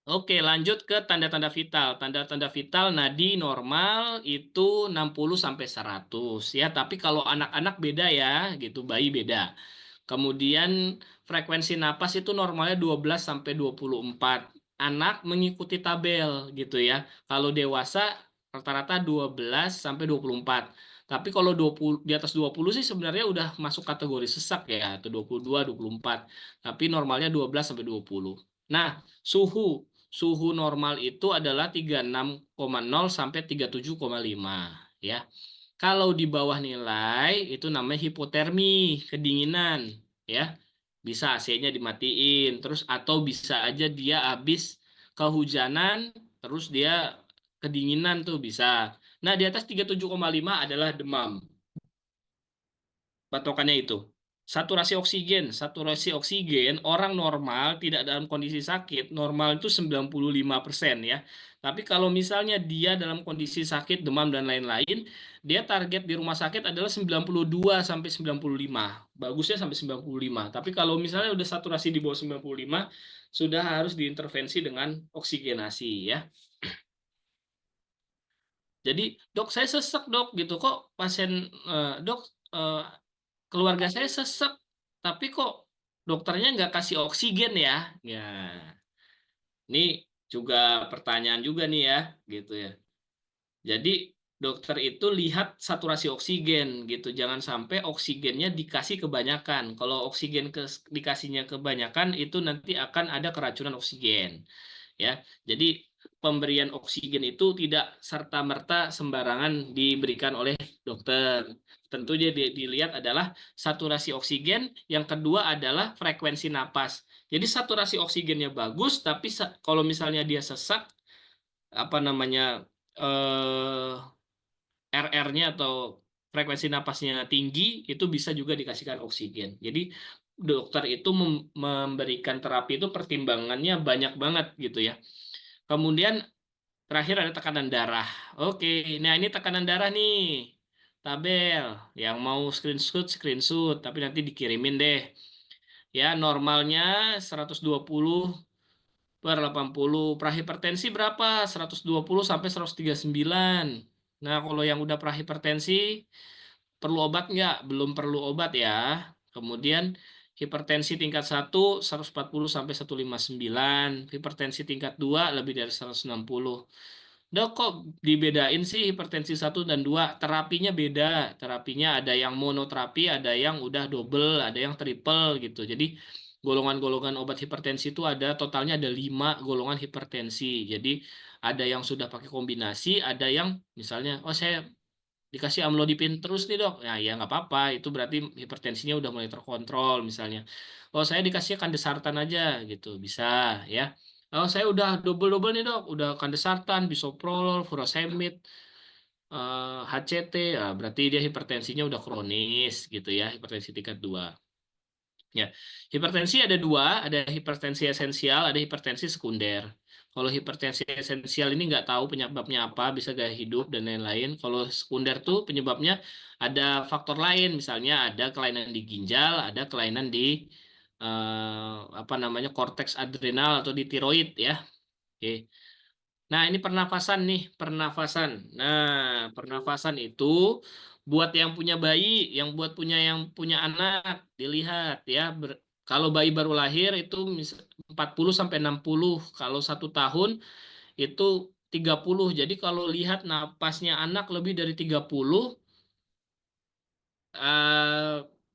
Oke, lanjut ke tanda-tanda vital. Tanda-tanda vital nadi normal itu 60 sampai 100 ya, tapi kalau anak-anak beda ya, gitu, bayi beda. Kemudian frekuensi napas itu normalnya 12 sampai 24. Anak mengikuti tabel gitu ya. Kalau dewasa rata-rata 12 sampai 24. Tapi kalau 20 di atas 20 sih sebenarnya udah masuk kategori sesak ya, atau 22, 24. Tapi normalnya 12 sampai 20. Nah, suhu normal itu adalah 36,0 sampai 37,5 ya. Kalau di bawah nilai itu namanya hipotermi, kedinginan ya. Bisa AC-nya dimatiin, terus atau bisa aja dia habis kehujanan terus dia kedinginan tuh bisa. Nah, di atas 37,5 adalah demam. Patokannya itu. Saturasi oksigen orang normal tidak dalam kondisi sakit, normal itu 95% ya. Tapi kalau misalnya dia dalam kondisi sakit, demam dan lain-lain, dia target di rumah sakit adalah 92 sampai 95. Bagusnya sampai 95. Tapi kalau misalnya udah saturasi di bawah 95, sudah harus diintervensi dengan oksigenasi ya. Jadi, "Dok, saya sesek, Dok." gitu. Kok pasien "Dok, eh, keluarga saya sesek, tapi kok dokternya nggak kasih oksigen ya?" Ya, ini juga pertanyaan juga nih ya, gitu ya. Jadi dokter itu lihat saturasi oksigen gitu, jangan sampai oksigennya dikasih kebanyakan. Kalau oksigen dikasihnya kebanyakan itu nanti akan ada keracunan oksigen. Ya, jadi pemberian oksigen itu tidak serta-merta sembarangan diberikan oleh dokter. Tentu dia dilihat adalah saturasi oksigen, yang kedua adalah frekuensi napas. Jadi saturasi oksigennya bagus, tapi kalau misalnya dia sesak, apa namanya, RR-nya atau frekuensi napasnya tinggi, itu bisa juga dikasihkan oksigen. Jadi dokter itu memberikan terapi itu pertimbangannya banyak banget gitu ya. Kemudian terakhir ada tekanan darah. Oke, nah ini tekanan darah nih. Tabel, yang mau screenshot, tapi nanti dikirimin deh. Ya, normalnya 120/80. Prahipertensi berapa? 120 sampai 139. Nah, kalau yang udah prahipertensi, perlu obat nggak? Belum perlu obat ya. Kemudian hipertensi tingkat 1, 140 sampai 159. Hipertensi tingkat 2 lebih dari 160. Dok, kok dibedain sih hipertensi 1 dan 2? Terapinya beda. Terapinya ada yang monoterapi, ada yang udah double, ada yang triple gitu. Jadi golongan-golongan obat hipertensi itu totalnya ada 5 golongan hipertensi. Jadi ada yang sudah pakai kombinasi, ada yang misalnya, oh saya dikasih amlodipin terus nih, Dok. Nah, ya nggak apa-apa, itu berarti hipertensinya udah mulai terkontrol misalnya. Oh, saya dikasih kandesartan aja gitu, bisa ya. Oh, saya udah double-double nih, Dok. Udah kandesartan, bisoprolol, furosemid, HCT. Nah, berarti dia hipertensinya udah kronis gitu ya, hipertensi tingkat 2. Ya, hipertensi ada 2, ada hipertensi esensial, ada hipertensi sekunder. Kalau hipertensi esensial ini nggak tahu penyebabnya apa, bisa gaya hidup dan lain-lain. Kalau sekunder tuh penyebabnya ada faktor lain, misalnya ada kelainan di ginjal, ada kelainan di apa namanya, korteks adrenal atau di tiroid ya. Oke. Nah, ini pernafasan nih, pernafasan. Nah, pernafasan itu buat yang punya bayi, yang punya anak, dilihat ya. Kalau bayi baru lahir itu 40 sampai 60, kalau 1 tahun itu 30. Jadi kalau lihat napasnya anak lebih dari 30,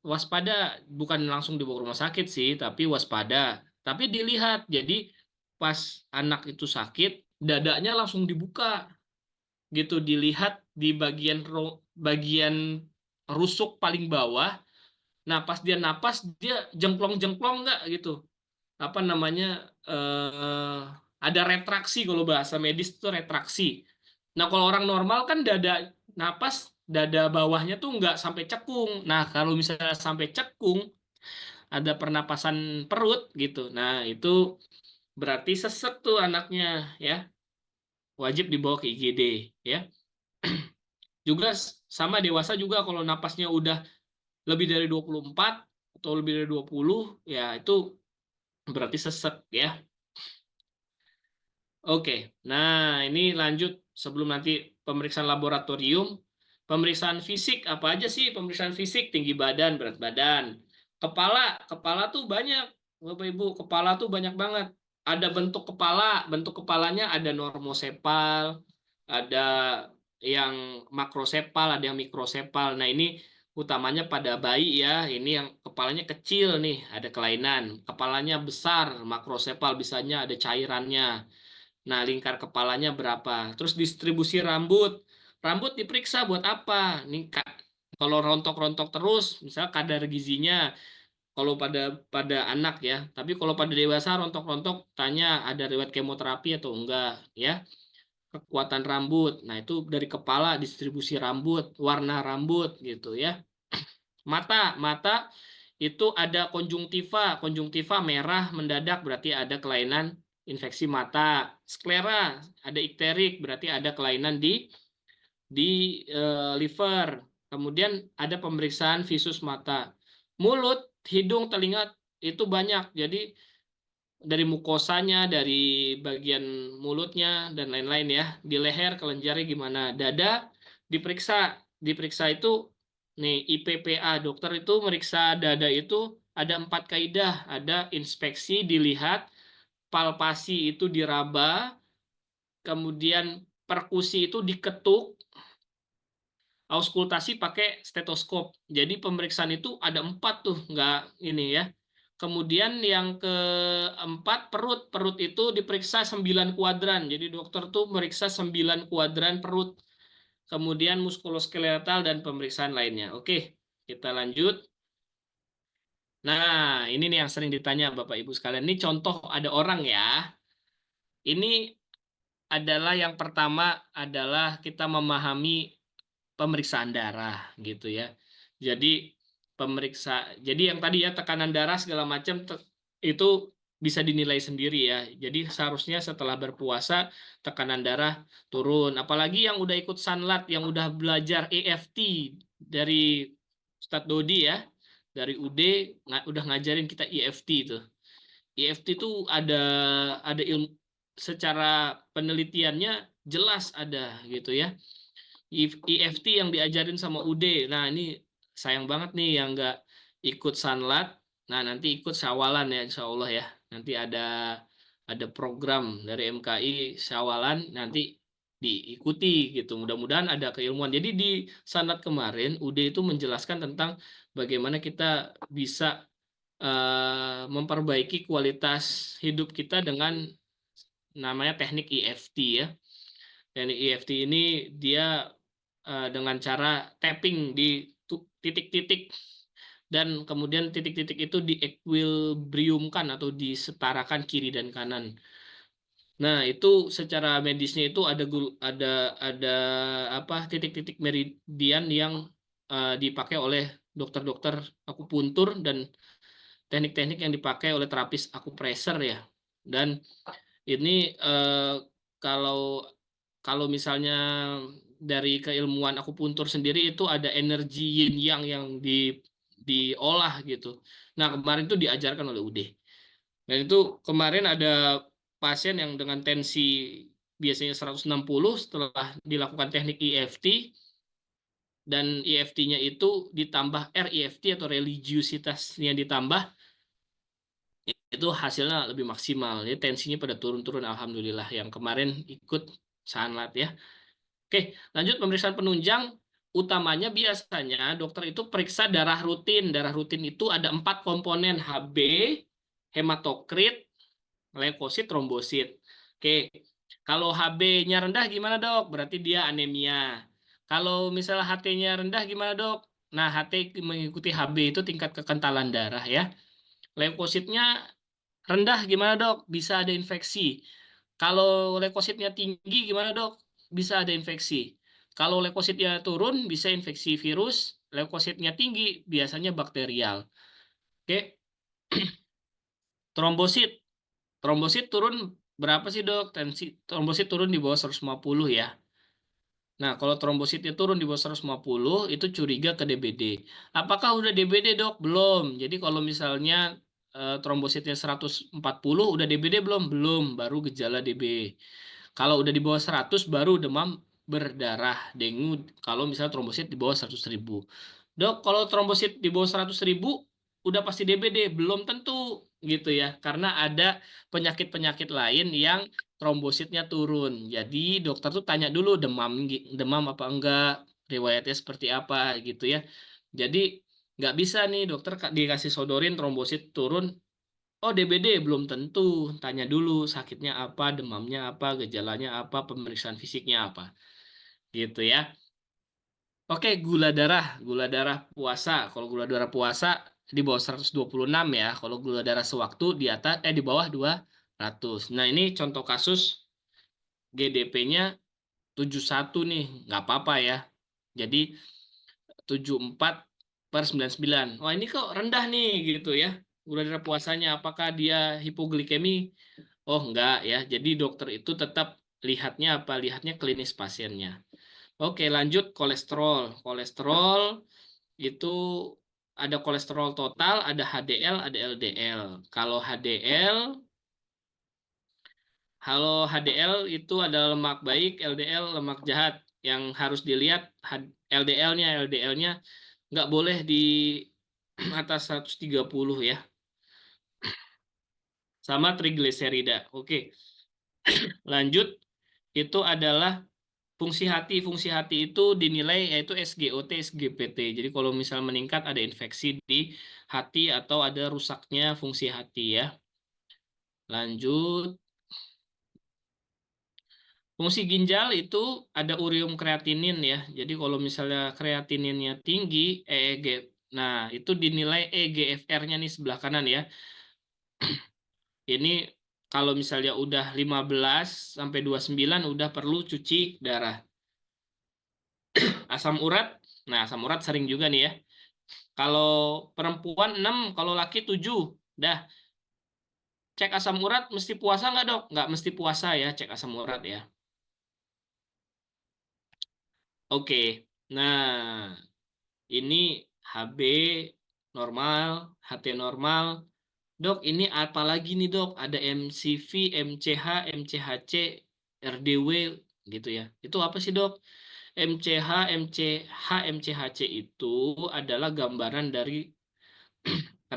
waspada, bukan langsung dibawa ke rumah sakit sih, tapi waspada. Tapi dilihat, jadi pas anak itu sakit, dadanya langsung dibuka gitu, dilihat di bagian rusuk paling bawah. Nah, pas dia napas, dia jengklong-jengklong nggak gitu. Apa namanya? Ada retraksi, kalau bahasa medis itu retraksi. Nah, kalau orang normal kan dada bawahnya tuh nggak sampai cekung. Nah, kalau misalnya sampai cekung, ada pernapasan perut gitu. Nah, itu berarti sesek tuh anaknya ya. Wajib dibawa ke IGD ya. Juga sama dewasa juga, kalau napasnya udah lebih dari 24 atau lebih dari 20, ya itu berarti sesek ya. Oke, nah ini lanjut sebelum nanti pemeriksaan laboratorium. Pemeriksaan fisik apa aja sih? Pemeriksaan fisik: tinggi badan, berat badan. Kepala tuh banyak, Bapak Ibu. Kepala tuh banyak banget. Ada bentuk kepala, bentuk kepalanya ada normosepal, ada yang makrosepal, ada yang mikrosepal. Nah, ini utamanya pada bayi ya. Ini yang kepalanya kecil nih, ada kelainan. Kepalanya besar, makrosepal, bisanya ada cairannya. Nah, lingkar kepalanya berapa? Terus distribusi rambut. Rambut diperiksa buat apa? Kalau rontok-rontok terus, misal kadar gizinya. Kalau pada anak ya. Tapi kalau pada dewasa rontok-rontok, tanya ada riwayat kemoterapi atau enggak ya. Kekuatan rambut. Nah, itu dari kepala, distribusi rambut, warna rambut gitu ya. Mata itu ada konjungtiva. Konjungtiva merah mendadak berarti ada kelainan infeksi mata. Sklera ada ikterik berarti ada kelainan di liver. Kemudian ada pemeriksaan visus mata. Mulut, hidung, telinga itu banyak. Jadi dari mukosanya, dari bagian mulutnya dan lain-lain ya. Di leher, kelenjarnya gimana? Dada diperiksa. Diperiksa itu nih IPPA, dokter itu meriksa dada itu ada 4 kaidah. Ada inspeksi dilihat, palpasi itu diraba, kemudian perkusi itu diketuk, auskultasi pakai stetoskop. Jadi pemeriksaan itu ada 4 tuh, nggak ini ya. Kemudian yang keempat perut. Perut itu diperiksa 9 kuadran. Jadi dokter tuh meriksa 9 kuadran perut. Kemudian muskuloskeletal dan pemeriksaan lainnya. Oke, kita lanjut. Nah, ini nih yang sering ditanya Bapak Ibu sekalian. Ini contoh ada orang ya. Ini adalah yang pertama adalah kita memahami pemeriksaan darah gitu ya. Jadi yang tadi ya tekanan darah segala macam itu bisa dinilai sendiri ya. Jadi seharusnya setelah berpuasa tekanan darah turun. Apalagi yang udah ikut sanlat, yang udah belajar EFT dari Ustadz Dodi ya, dari UD udah ngajarin kita EFT itu. EFT itu ada ilmu secara penelitiannya jelas ada gitu ya. EFT yang diajarin sama UD. Nah, ini sayang banget nih yang nggak ikut sanlat. Nah, nanti ikut syawalan ya, insya Allah ya. Nanti ada program dari MKI syawalan, nanti diikuti gitu. Mudah-mudahan ada keilmuan. Jadi di sanlat kemarin, UD itu menjelaskan tentang bagaimana kita bisa memperbaiki kualitas hidup kita dengan namanya teknik EFT ya. Teknik EFT ini dia dengan cara tapping di titik-titik dan kemudian titik-titik itu diequilibriumkan atau disetarakan kiri dan kanan. Nah, itu secara medisnya itu ada apa titik-titik meridian yang dipakai oleh dokter-dokter akupuntur dan teknik-teknik yang dipakai oleh terapis akupressor ya. Dan ini kalau kalau misalnya dari keilmuan akupuntur sendiri itu ada energi yin yang diolah gitu. Nah, kemarin itu diajarkan oleh UD. Dan itu kemarin ada pasien yang dengan tensi biasanya 160 setelah dilakukan teknik EFT dan EFT-nya itu ditambah REFT atau religiusitasnya ditambah itu hasilnya lebih maksimal. Jadi tensinya pada turun-turun alhamdulillah yang kemarin ikut sanlat ya. Oke, lanjut pemeriksaan penunjang utamanya biasanya dokter itu periksa darah rutin. Darah rutin itu ada 4 komponen HB, hematokrit, leukosit, trombosit. Oke, kalau HB-nya rendah gimana dok? Berarti dia anemia. Kalau misalnya HT-nya rendah gimana dok? Nah, HT mengikuti HB itu tingkat kekentalan darah ya. Leukositnya rendah gimana dok? Bisa ada infeksi. Kalau leukositnya tinggi gimana dok? Bisa ada infeksi. Kalau leukositnya turun bisa infeksi virus. Leukositnya tinggi biasanya bakterial. Oke. Trombosit. Trombosit turun berapa sih dok? Tensi trombosit turun di bawah 150 ya. Nah, kalau trombositnya turun di bawah 150 itu curiga ke DBD. Apakah udah DBD dok? Belum. Jadi kalau misalnya trombositnya 140 udah DBD belum? Belum, baru gejala DB. Kalau udah di bawah 100 baru demam berdarah, dengue kalau misalnya trombosit di bawah 100.000. Dok, kalau trombosit di bawah 100.000 udah pasti DBD? Belum tentu gitu ya. Karena ada penyakit-penyakit lain yang trombositnya turun. Jadi dokter tuh tanya dulu demam apa enggak, riwayatnya seperti apa gitu ya. Jadi nggak bisa nih dokter dikasih sodorin trombosit turun, oh DBD belum tentu. Tanya dulu sakitnya apa, demamnya apa, gejalanya apa, pemeriksaan fisiknya apa. Gitu ya. Oke, gula darah puasa. Kalau gula darah puasa di bawah 126 ya. Kalau gula darah sewaktu di bawah 200. Nah, ini contoh kasus GDP-nya 71 nih, nggak apa-apa ya. Jadi 74 per 99. Wah, ini kok rendah nih gitu ya. Gula darah puasanya apakah dia hipoglikemi? Oh, enggak ya. Jadi dokter itu tetap lihatnya apa? Lihatnya klinis pasiennya. Oke, lanjut kolesterol. Kolesterol itu ada kolesterol total, ada HDL, ada LDL. Kalau HDL itu adalah lemak baik, LDL lemak jahat. Yang harus dilihat LDL-nya, LDL-nya nggak boleh di atas 130 ya. Sama trigliserida. Oke, lanjut. Itu adalah fungsi hati. Fungsi hati itu dinilai yaitu SGOT, SGPT. Jadi kalau misal meningkat ada infeksi di hati atau ada rusaknya fungsi hati ya. Lanjut. Fungsi ginjal itu ada ureum kreatinin ya. Jadi kalau misalnya kreatininnya tinggi, EEG, nah itu dinilai EGFR-nya nih sebelah kanan ya. Ini kalau misalnya udah 15 sampai 29 udah perlu cuci darah. Asam urat, nah asam urat sering juga nih ya. Kalau perempuan 6, kalau laki 7. Dah, cek asam urat mesti puasa nggak dok? Nggak mesti puasa ya, cek asam urat ya. Oke, nah ini HB normal, HT normal. Dok, ini apa lagi nih dok? Ada MCV, MCH, MCHC, RDW gitu ya. Itu apa sih dok? MCH, MCH, MCHC itu adalah gambaran dari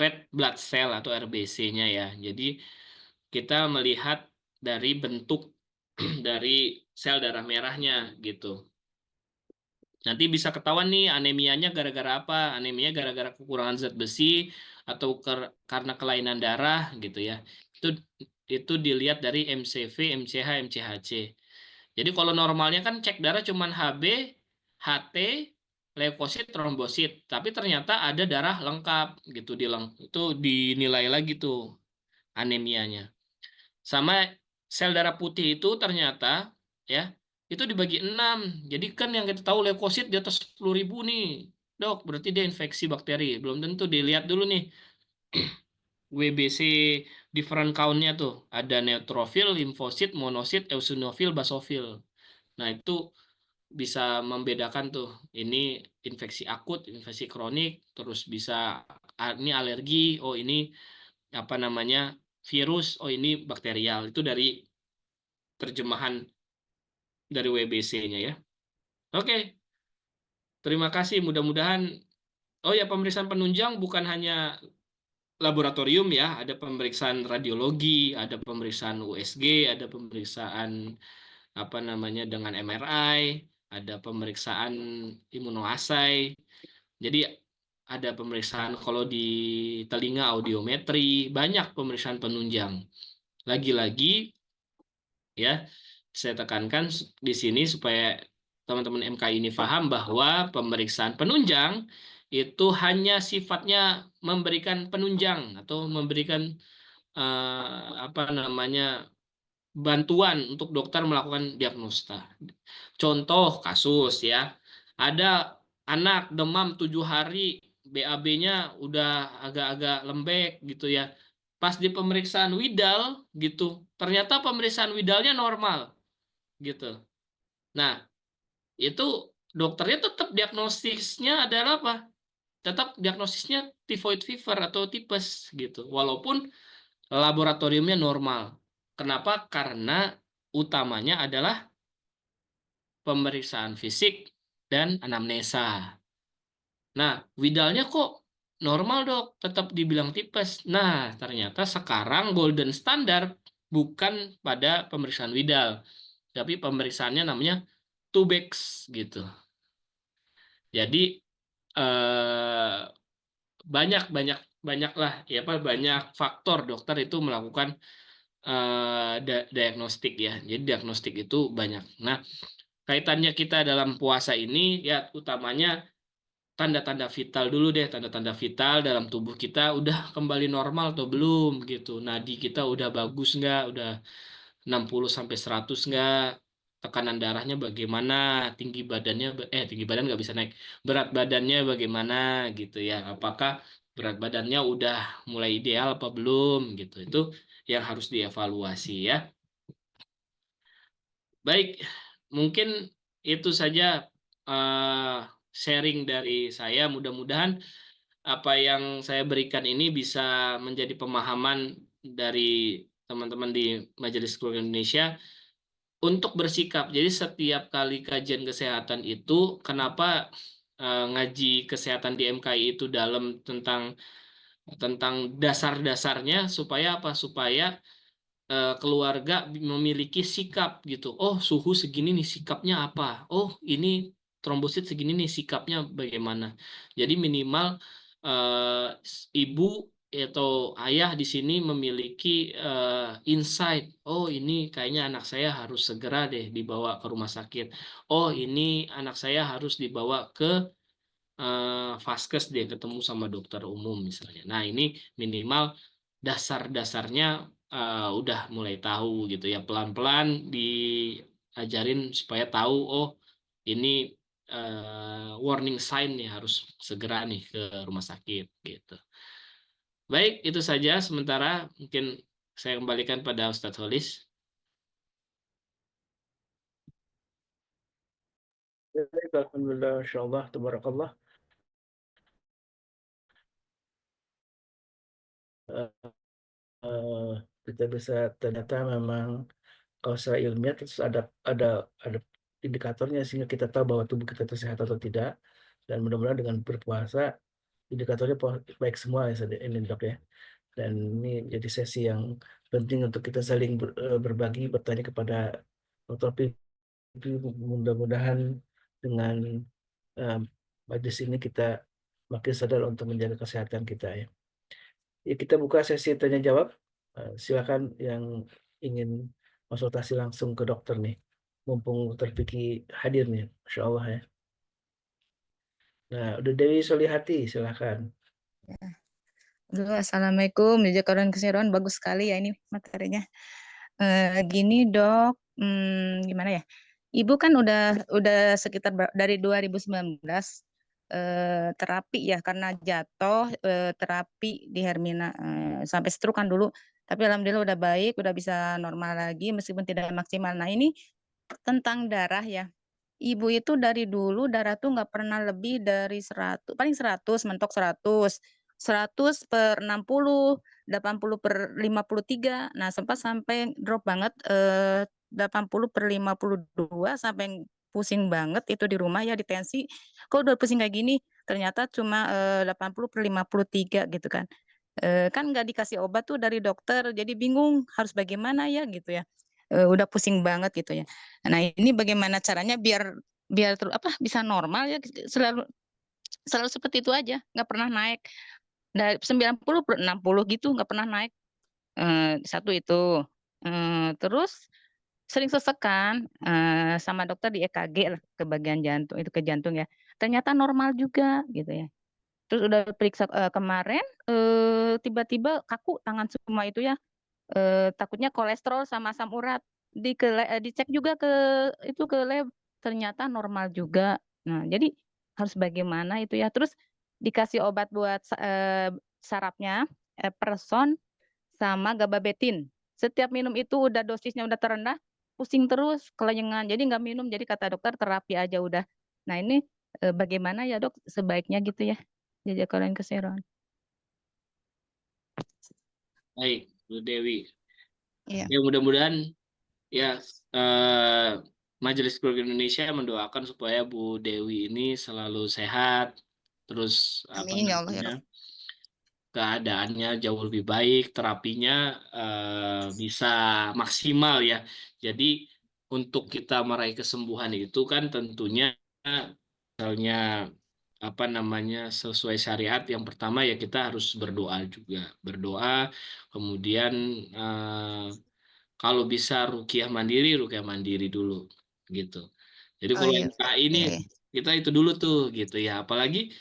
red blood cell atau RBC-nya ya. Jadi kita melihat dari bentuk dari sel darah merahnya gitu. Nanti bisa ketahuan nih anemianya gara-gara apa? Anemia gara-gara kekurangan zat besi atau karena kelainan darah gitu ya. Itu itu dilihat dari MCV, MCH, MCHC. Jadi kalau normalnya kan cek darah cuman HB, HT, leukosit, trombosit, tapi ternyata ada darah lengkap gitu itu dinilai lagi tuh anemianya. Sama sel darah putih itu ternyata ya itu dibagi 6. Jadi kan yang kita tahu leukosit di atas 10.000 nih. Dok, berarti dia infeksi bakteri. Belum tentu dilihat dulu nih WBC different count-nya tuh. Ada neutrofil, limfosit, monosit, eosinofil, basofil. Nah, itu bisa membedakan tuh. Ini infeksi akut, infeksi kronik, terus bisa ini alergi, oh ini apa namanya virus, oh ini bakterial. Itu dari terjemahan dari WBC-nya ya. Oke, terima kasih. Mudah-mudahan, oh ya pemeriksaan penunjang bukan hanya laboratorium ya, ada pemeriksaan radiologi, ada pemeriksaan USG, ada pemeriksaan apa namanya dengan MRI, ada pemeriksaan imunoassay. Jadi ada pemeriksaan kalau di telinga audiometri, banyak pemeriksaan penunjang. Lagi-lagi ya, saya tekankan di sini supaya teman-teman MK ini paham bahwa pemeriksaan penunjang itu hanya sifatnya memberikan penunjang atau memberikan apa namanya bantuan untuk dokter melakukan diagnosta. Contoh kasus ya, ada anak demam 7 hari, BAB-nya udah agak-agak lembek gitu ya. Pas di pemeriksaan Widal gitu, ternyata pemeriksaan Widalnya normal gitu. Nah, itu dokternya tetap diagnosisnya adalah apa? Tetap diagnosisnya typhoid fever atau tipes gitu. Walaupun laboratoriumnya normal. Kenapa? Karena utamanya adalah pemeriksaan fisik dan anamnesa. Nah, Widalnya kok normal dok, tetap dibilang tipes. Nah, ternyata sekarang golden standard bukan pada pemeriksaan Widal, tapi pemeriksaannya namanya Tubex gitu. Jadi eh, banyak banyak banyak lah ya apa banyak faktor dokter itu melakukan diagnostik ya. Jadi diagnostik itu banyak. Nah, kaitannya kita dalam puasa ini ya utamanya tanda-tanda vital dulu deh, tanda-tanda vital dalam tubuh kita udah kembali normal atau belum gitu. Nadi kita udah bagus nggak, udah 60 sampai 100 nggak, tekanan darahnya bagaimana, tinggi badan nggak bisa naik, berat badannya bagaimana gitu ya, apakah berat badannya udah mulai ideal apa belum gitu, itu yang harus dievaluasi ya. Baik, mungkin itu saja eh, sharing dari saya. Mudah-mudahan apa yang saya berikan ini bisa menjadi pemahaman dari teman-teman di Majelis Keluarga Indonesia untuk bersikap. Jadi setiap kali kajian kesehatan itu, kenapa ngaji kesehatan di MKI itu dalam tentang dasar-dasarnya supaya apa? Supaya keluarga memiliki sikap gitu. Oh, suhu segini nih sikapnya apa? Oh, ini trombosit segini nih sikapnya bagaimana? Jadi minimal ibu atau ayah di sini memiliki insight. Oh, ini kayaknya anak saya harus segera deh dibawa ke rumah sakit. Oh, ini anak saya harus dibawa ke vaskes dia ketemu sama dokter umum misalnya. Nah, ini minimal dasar-dasarnya udah mulai tahu gitu ya. Pelan-pelan diajarin supaya tahu, oh ini warning sign nih harus segera nih ke rumah sakit gitu. Baik, itu saja sementara mungkin saya kembalikan pada Ustadz Holis. Baik, alhamdulillah, insyaallah, tabarakallah. Eh, eh, kita bisa ternyata memang kalau secara ilmiah terus ada indikatornya sehingga kita tahu bahwa tubuh kita itu sehat atau tidak. Dan mudah-mudahan dengan berpuasa indikatornya baik semua ya ini dok ya. Dan ini jadi sesi yang penting untuk kita saling berbagi, bertanya kepada dokter Pipi. Mudah-mudahan dengan eh, majelis ini kita makin sadar untuk menjaga kesehatan kita ya. Ya, kita buka sesi tanya jawab. Silakan yang ingin konsultasi langsung ke dokter nih. Mumpung dokter Vicky hadir nih, Masya Allah ya. Nah, udah Dewi Solihati, silakan. Halo, Assalamualaikum, Jazakallahu khairan. Bagus sekali ya ini materinya. Gini dok, gimana ya? Ibu kan udah sekitar dari 2019 terapi ya karena jatuh terapi di Hermina sampai stroke kan dulu. Tapi alhamdulillah udah baik, udah bisa normal lagi meskipun tidak maksimal. Nah ini tentang darah ya. Ibu itu dari dulu darah tuh nggak pernah lebih dari 100, paling 100, mentok 100, 100 per 60, 80 per 53. Nah, sempat sampai drop banget 80 per 52 sampai pusing banget itu di rumah ya di tensi. Kok udah pusing kayak gini? Ternyata cuma 80 per 53 gitu kan. Kan nggak dikasih obat tuh dari dokter, jadi bingung harus bagaimana ya gitu ya. Udah pusing banget gitu ya. Nah, ini bagaimana caranya biar biar apa bisa normal ya selalu selalu seperti itu aja, nggak pernah naik. Dari 90 per 60 gitu nggak pernah naik. Satu itu. Terus sering sesekan sama dokter di EKG lah ke bagian jantung itu ke jantung ya. Ternyata normal juga gitu ya. Terus udah periksa kemarin tiba-tiba kaku tangan semua itu ya. Takutnya kolesterol sama asam urat dicek juga ke itu ke lab ternyata normal juga. Nah, jadi harus bagaimana itu ya. Terus dikasih obat buat sarafnya, Epperson sama gabapentin. Setiap minum itu udah dosisnya udah terendah, pusing terus, kelenyengan. Jadi nggak minum. Jadi kata dokter terapi aja udah. Nah, ini bagaimana ya, Dok? Sebaiknya gitu ya. Jazakallahu khairan. Baik, Bu Dewi. Iya. Ya mudah-mudahan ya, eh, Majelis Keluarga Indonesia mendoakan supaya Bu Dewi ini selalu sehat, terus apa Amin ya Allah ya namanya Rob. keadaannya jauh lebih baik, terapinya bisa maksimal ya. Jadi untuk kita meraih kesembuhan itu kan tentunya misalnya apa namanya sesuai syariat yang pertama ya kita harus berdoa juga, berdoa, kemudian eh, kalau bisa rukyah mandiri dulu gitu. Jadi Oh kalau iya, MK Ustaz. ini Iya, iya. kita itu dulu tuh gitu ya. Apalagi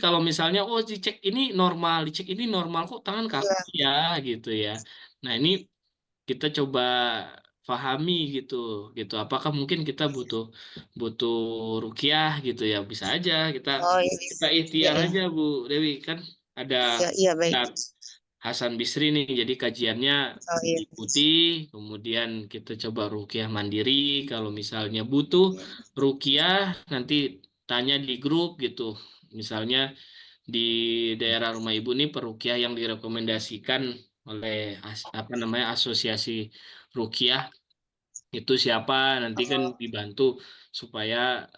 kalau misalnya oh dicek ini normal, dicek ini normal kok tangan kaku Iya. ya gitu ya. Nah, ini kita coba fahami gitu, gitu. Apakah mungkin kita butuh butuh ruqyah gitu ya? Bisa aja kita Oh iya, kita iya, ikhtiar iya, aja Bu Dewi, kan ada iya, iya, baik. Ustadz Hasan Bisri nih, jadi kajiannya Oh iya, diikuti, kemudian kita coba ruqyah mandiri. Kalau misalnya butuh iya, ruqyah, nanti tanya di grup gitu. Misalnya di daerah rumah ibu nih peruqyah yang direkomendasikan oleh apa namanya asosiasi ruqyah itu siapa, nanti kan oh, dibantu supaya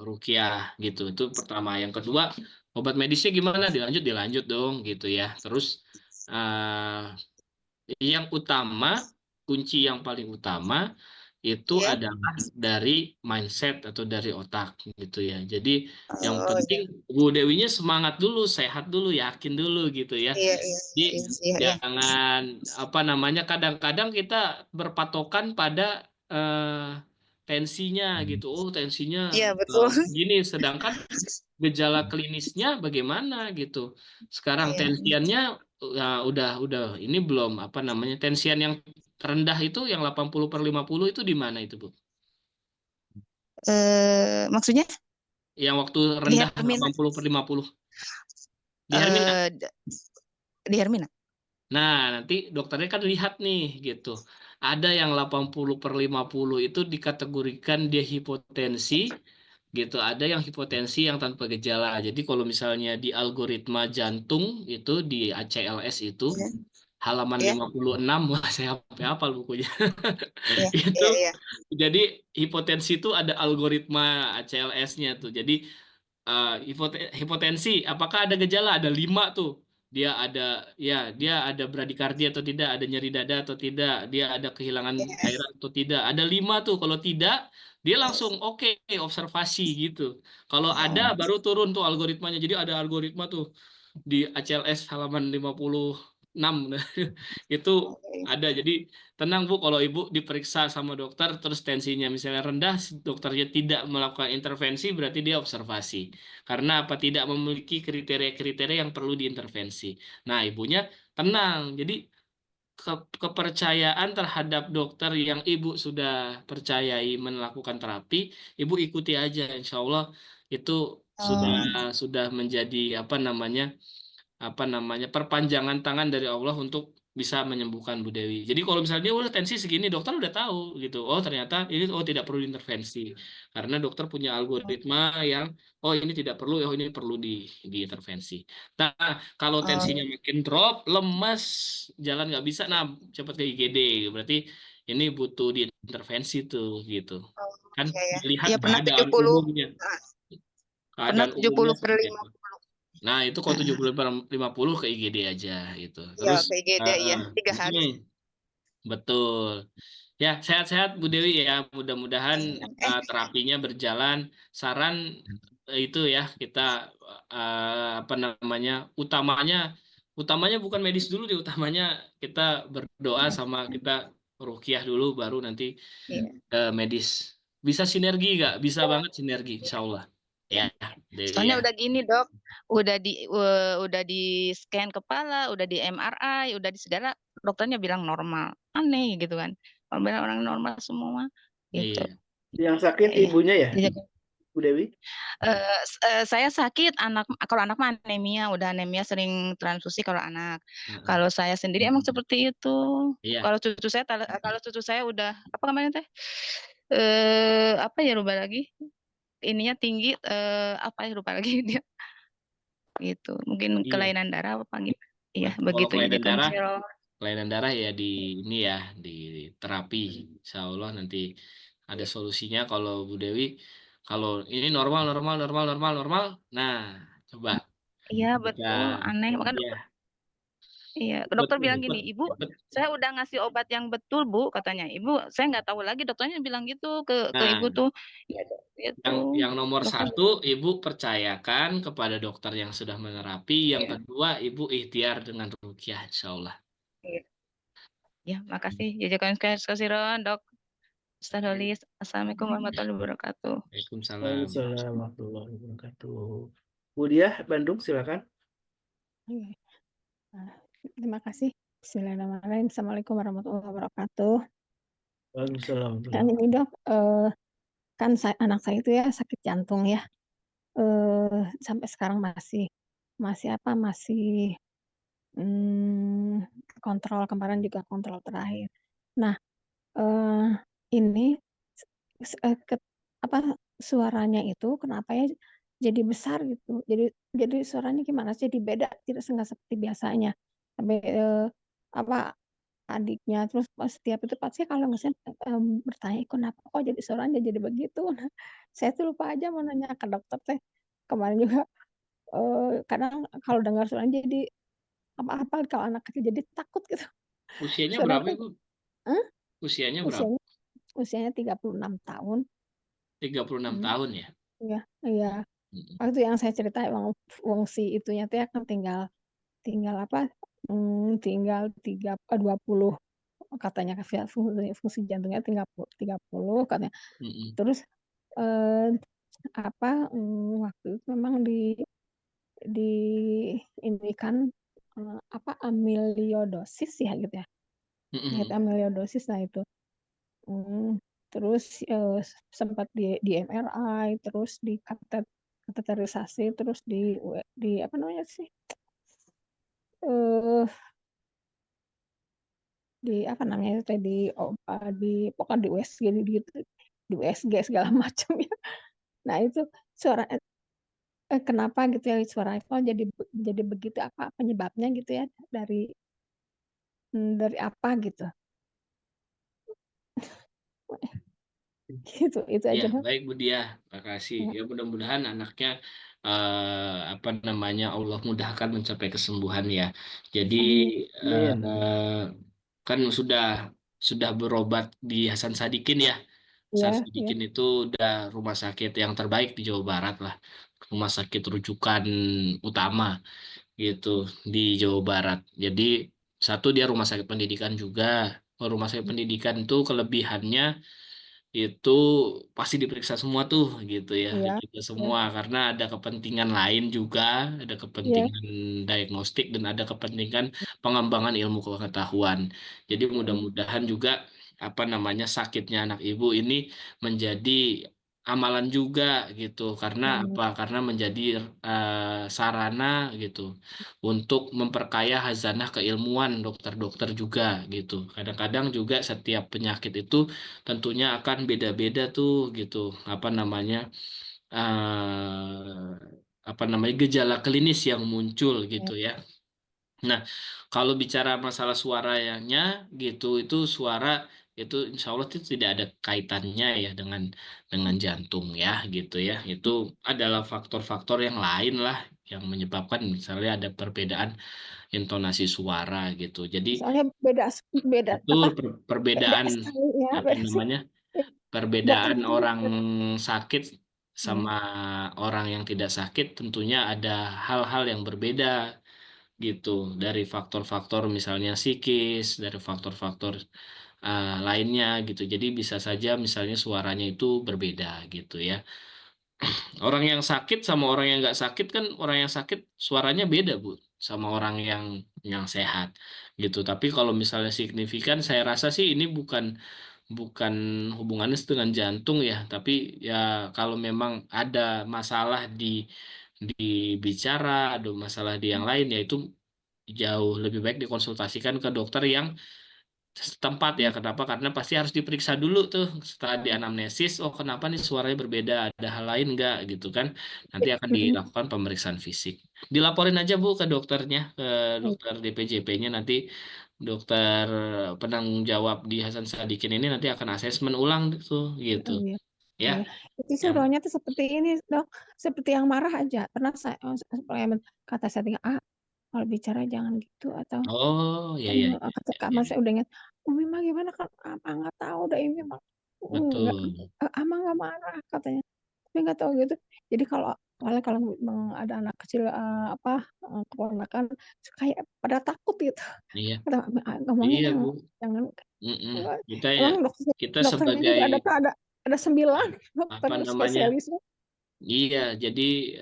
ruqyah gitu. Itu pertama. Yang kedua, obat medisnya gimana, dilanjut dilanjut dong gitu ya. Terus yang utama, kunci yang paling utama itu iya, adalah dari mindset atau dari otak gitu ya. Jadi yang oh penting iya, Bu Dewinya semangat dulu, sehat dulu, yakin dulu gitu ya. iya, iya, Jadi iya, iya, iya, jangan apa namanya, kadang-kadang kita berpatokan pada tensinya gitu. Oh, tensinya iya, betul. gini, sedangkan gejala klinisnya bagaimana gitu. Sekarang Iya. tensiannya udah ini belum apa namanya, tensian yang rendah itu yang 80/50 itu di mana itu Bu? Maksudnya Yang waktu di rendah Hermina, 80/50 di Hermina. eh, d- di Hermina. Nah, nanti dokternya kan lihat nih gitu. Ada yang 80/50 itu dikategorikan dia hipotensi gitu. Ada yang hipotensi yang tanpa gejala. Jadi kalau misalnya di algoritma jantung itu di ACLS itu Iya, halaman iya, 56, wah saya sampai hafal bukunya. iya, Itu iya, iya. jadi hipotensi itu ada algoritma ACLS-nya tuh. Jadi hipotensi, apakah ada gejala? Ada 5 tuh. Dia ada, ya, dia ada bradikardia atau tidak, ada nyeri dada atau tidak, dia ada kehilangan Iya. cairan atau tidak. Ada 5 tuh. Kalau tidak, dia langsung oke, observasi gitu. Kalau ada, Oh, baru turun tuh algoritmanya. Jadi ada algoritma tuh di ACLS halaman 56. Itu oke. ada. Jadi tenang Bu, kalau Ibu diperiksa sama dokter terus tensinya misalnya rendah, dokternya tidak melakukan intervensi, berarti dia observasi. Karena apa? Tidak memiliki kriteria-kriteria yang perlu diintervensi. Nah, ibunya tenang. Jadi kepercayaan terhadap dokter yang ibu sudah percayai melakukan terapi, ibu ikuti aja. Insya Allah itu sudah Oh, sudah menjadi apa namanya perpanjangan tangan dari Allah untuk bisa menyembuhkan Bu Dewi. Jadi kalau misalnya udah tensi segini, dokter udah tahu gitu. Oh ternyata ini oh tidak perlu intervensi karena dokter punya algoritma yang oh ini tidak perlu, oh ini perlu diintervensi. Nah kalau tensinya oh, makin drop, lemas, jalan nggak bisa, nah cepat ke IGD. Berarti ini butuh diintervensi tuh gitu. oh, Kan iya, ya. dilihat Iya, pernah keadaan 70, umumnya, ah, pernah keadaan tujuh umumnya puluh per seperti lima apa. Nah, itu kalau 70/50 ke IGD aja gitu. Ya, Terus ke IGD eh, ya, 3 hari. mm, betul. Ya, sehat-sehat Bu Dewi ya. Mudah-mudahan terapinya berjalan. Saran itu ya kita apa namanya? Utamanya bukan medis dulu deh, utamanya kita berdoa sama kita ruqyah dulu baru nanti Iya, medis. Bisa sinergi nggak? Bisa banget sinergi, iya, insya Allah. iya. Ya, Dewi Soalnya ya. udah gini, Dok. Udah di scan kepala, udah di MRI, udah di segala, dokternya bilang normal. Aneh gitu kan. Kalau bilang orang normal semua gitu. Iya. Yang sakit Iya. ibunya ya, Jadi, Bu Dewi? saya sakit kalau anak mah anemia, udah anemia sering transfusi kalau anak. Heeh. Kalau saya sendiri emang seperti itu. Iya. Kalau cucu saya udah apa namanya teh? Apa ya, lupa lagi. Ininya tinggi, apa ya, lupa lagi dia gitu. Mungkin Iya. kelainan darah apa gimana. Iya, Betul. Kalau begitu ya konselor. kelainan darah ya di ini ya di terapi. Insya Allah nanti ada Iya, solusinya kalau Bu Dewi. Kalau ini normal, normal, normal, normal, normal. Nah, coba iya, kita betul, aneh. Makanya ya dokter, iya, cepet, dokter bilang cepet, gini, Ibu, cepet. saya udah ngasih obat yang betul, Bu, katanya. Ibu, saya nggak tahu lagi, dokternya bilang gitu ke Nah, Ibu tuh. Ya, itu. yang nomor Dokter, satu, Ibu percayakan kepada dokter yang sudah menerapi. Yang iya, kedua, Ibu ikhtiar dengan ruqyah, insya Allah. iya. Ya, makasih. Jajakan kasiron, Dok. Ustaz Dolis. Assalamualaikum warahmatullahi wabarakatuh. Waalaikumsalam. Waalaikumsalam warahmatullahi wabarakatuh. Bu Diah, Bandung, silakan. Oke. Nah, terima kasih. Bismillahirrahmanirrahim. Assalamualaikum warahmatullahi wabarakatuh. Waalaikumsalam. Kan ini dok, kan anak saya itu ya sakit jantung ya, sampai sekarang masih apa masih kontrol, kemarin juga kontrol terakhir. Nah, eh, ini apa suaranya itu kenapa ya jadi besar gitu. Jadi suaranya gimana sih, jadi beda, tidak nggak seperti biasanya. Sampai apa adiknya terus pas setiap itu pasti kalau misalnya bertanya kenapa kok jadi suaranya jadi begitu. Nah, saya tuh lupa aja mau nanya ke dokter teh. Kemarin juga kadang kalau dengar suaranya jadi apa-apa, kalau anak kecil jadi takut gitu. Usianya Suara berapa, tuh Ibu? eh, Usianya berapa? usianya usianya 36 tahun. 36 tahun ya? Iya, iya. Mm-mm. Waktu yang saya ceritain fungsi itunya tuh ya kan tinggal tinggal apa? Tinggal 20 katanya, fungsi jantungnya tinggal 30 katanya. Mm-mm. Terus eh, apa waktu itu memang di ini kan apa amiliodosis ya gitu ya. Penyakit Mm-mm. amiliodosis, nah itu. Terus sempat di MRI, terus di kateterisasi, terus di apa namanya sih? eh di apa namanya itu tadi, di pokoknya di USG, di USG segala macam ya. Nah itu suara kenapa gitu ya suara itu jadi begitu, apa penyebabnya gitu ya, dari apa gitu. Gitu itu Ya, aja dong. baik Bu Dia, makasih. Ya mudah-mudahan anaknya apa namanya Allah mudahkan mencapai kesembuhan ya. Jadi Amin. Amin. kan sudah berobat di Hasan Sadikin ya. Hasan Ya, ya, Sadikin itu udah rumah sakit yang terbaik di Jawa Barat lah, rumah sakit rujukan utama gitu di Jawa Barat. Jadi satu dia rumah sakit pendidikan juga. Rumah sakit pendidikan itu kelebihannya itu pasti diperiksa semua tuh gitu ya, ya, diperiksa ya, semua karena ada kepentingan lain juga, ada ya, kepentingan diagnostik dan ada kepentingan pengembangan ilmu pengetahuan. Jadi mudah-mudahan juga apa namanya sakitnya anak ibu ini menjadi amalan juga gitu, karena amin. apa? Karena menjadi sarana gitu untuk memperkaya hazanah keilmuan dokter-dokter juga gitu. Kadang-kadang juga setiap penyakit itu tentunya akan beda-beda tuh gitu apa namanya gejala klinis yang muncul Ya, gitu ya. Nah, kalau bicara masalah suaranya gitu, itu suara itu insya Allah itu tidak ada kaitannya ya dengan jantung ya gitu ya. Itu adalah faktor-faktor yang lain lah yang menyebabkan misalnya ada perbedaan intonasi suara gitu. Jadi soalnya beda beda betul apa beda perbedaan sekali ya, apa beda sih. namanya Dokter perbedaan juga orang sakit ya, sama orang yang tidak sakit tentunya ada hal-hal yang berbeda gitu dari faktor-faktor misalnya psikis, dari faktor-faktor lainnya gitu. Jadi bisa saja misalnya suaranya itu berbeda gitu ya. Orang yang sakit sama orang yang nggak sakit kan orang yang sakit suaranya beda Bu sama orang yang sehat gitu. Tapi kalau misalnya signifikan saya rasa sih ini bukan bukan hubungannya dengan jantung ya, tapi ya kalau memang ada masalah di bicara, ada masalah di yang lain ya itu jauh lebih baik dikonsultasikan ke dokter yang setempat ya. Kenapa? Karena pasti harus diperiksa dulu tuh setelah dianamnesis. Oh, kenapa nih suaranya berbeda? Ada hal lain nggak gitu kan? Nanti akan dilakukan pemeriksaan fisik. Dilaporin aja Bu ke dokternya, ke dokter DPJP-nya nanti dokter penanggung jawab di Hasan Sadikin ini nanti akan asesmen ulang tuh gitu iya, ya. iya. Itu Yang suaranya tuh seperti ini dok, seperti yang marah aja. Pernah saya kata saya tinggal, kalau bicara jangan gitu, atau oh ya ya kata ya, Kak ya, Mas ya. saya udah ingat, Umi mah gimana kan, apa nggak tahu dah ini mah nggak, Betul. ama nggak marah katanya, tapi nggak tahu gitu. Jadi kalau memang ada anak kecil apa keponakan kayak pada takut gitu. Iya. Kata, ngomongnya Iya, yang Bu. jangan. Mm-mm. Enggak. Kita ya Emang kita dokternya sebagai juga ada 9 dokter apa namanya? spesialisnya. Iya, jadi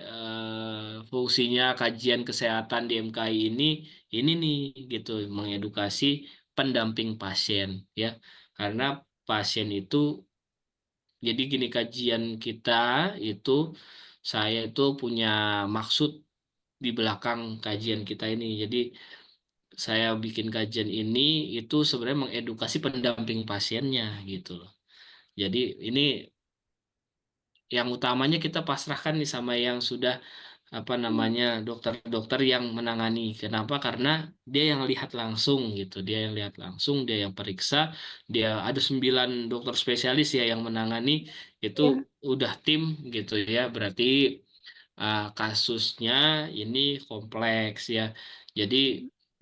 fungsinya kajian kesehatan di MKI ini nih gitu mengedukasi pendamping pasien ya. Karena pasien itu. Jadi gini, kajian kita itu, saya itu punya maksud di belakang kajian kita ini. Jadi saya bikin kajian ini itu sebenarnya mengedukasi pendamping pasiennya gitu loh. Jadi ini yang utamanya kita pasrahkan nih sama yang sudah apa namanya dokter-dokter yang menangani. Kenapa? Karena dia yang lihat langsung gitu, dia yang lihat langsung, dia yang periksa, dia ada 9 dokter spesialis ya yang menangani, Ya, itu udah tim gitu ya. Berarti kasusnya ini kompleks ya. Jadi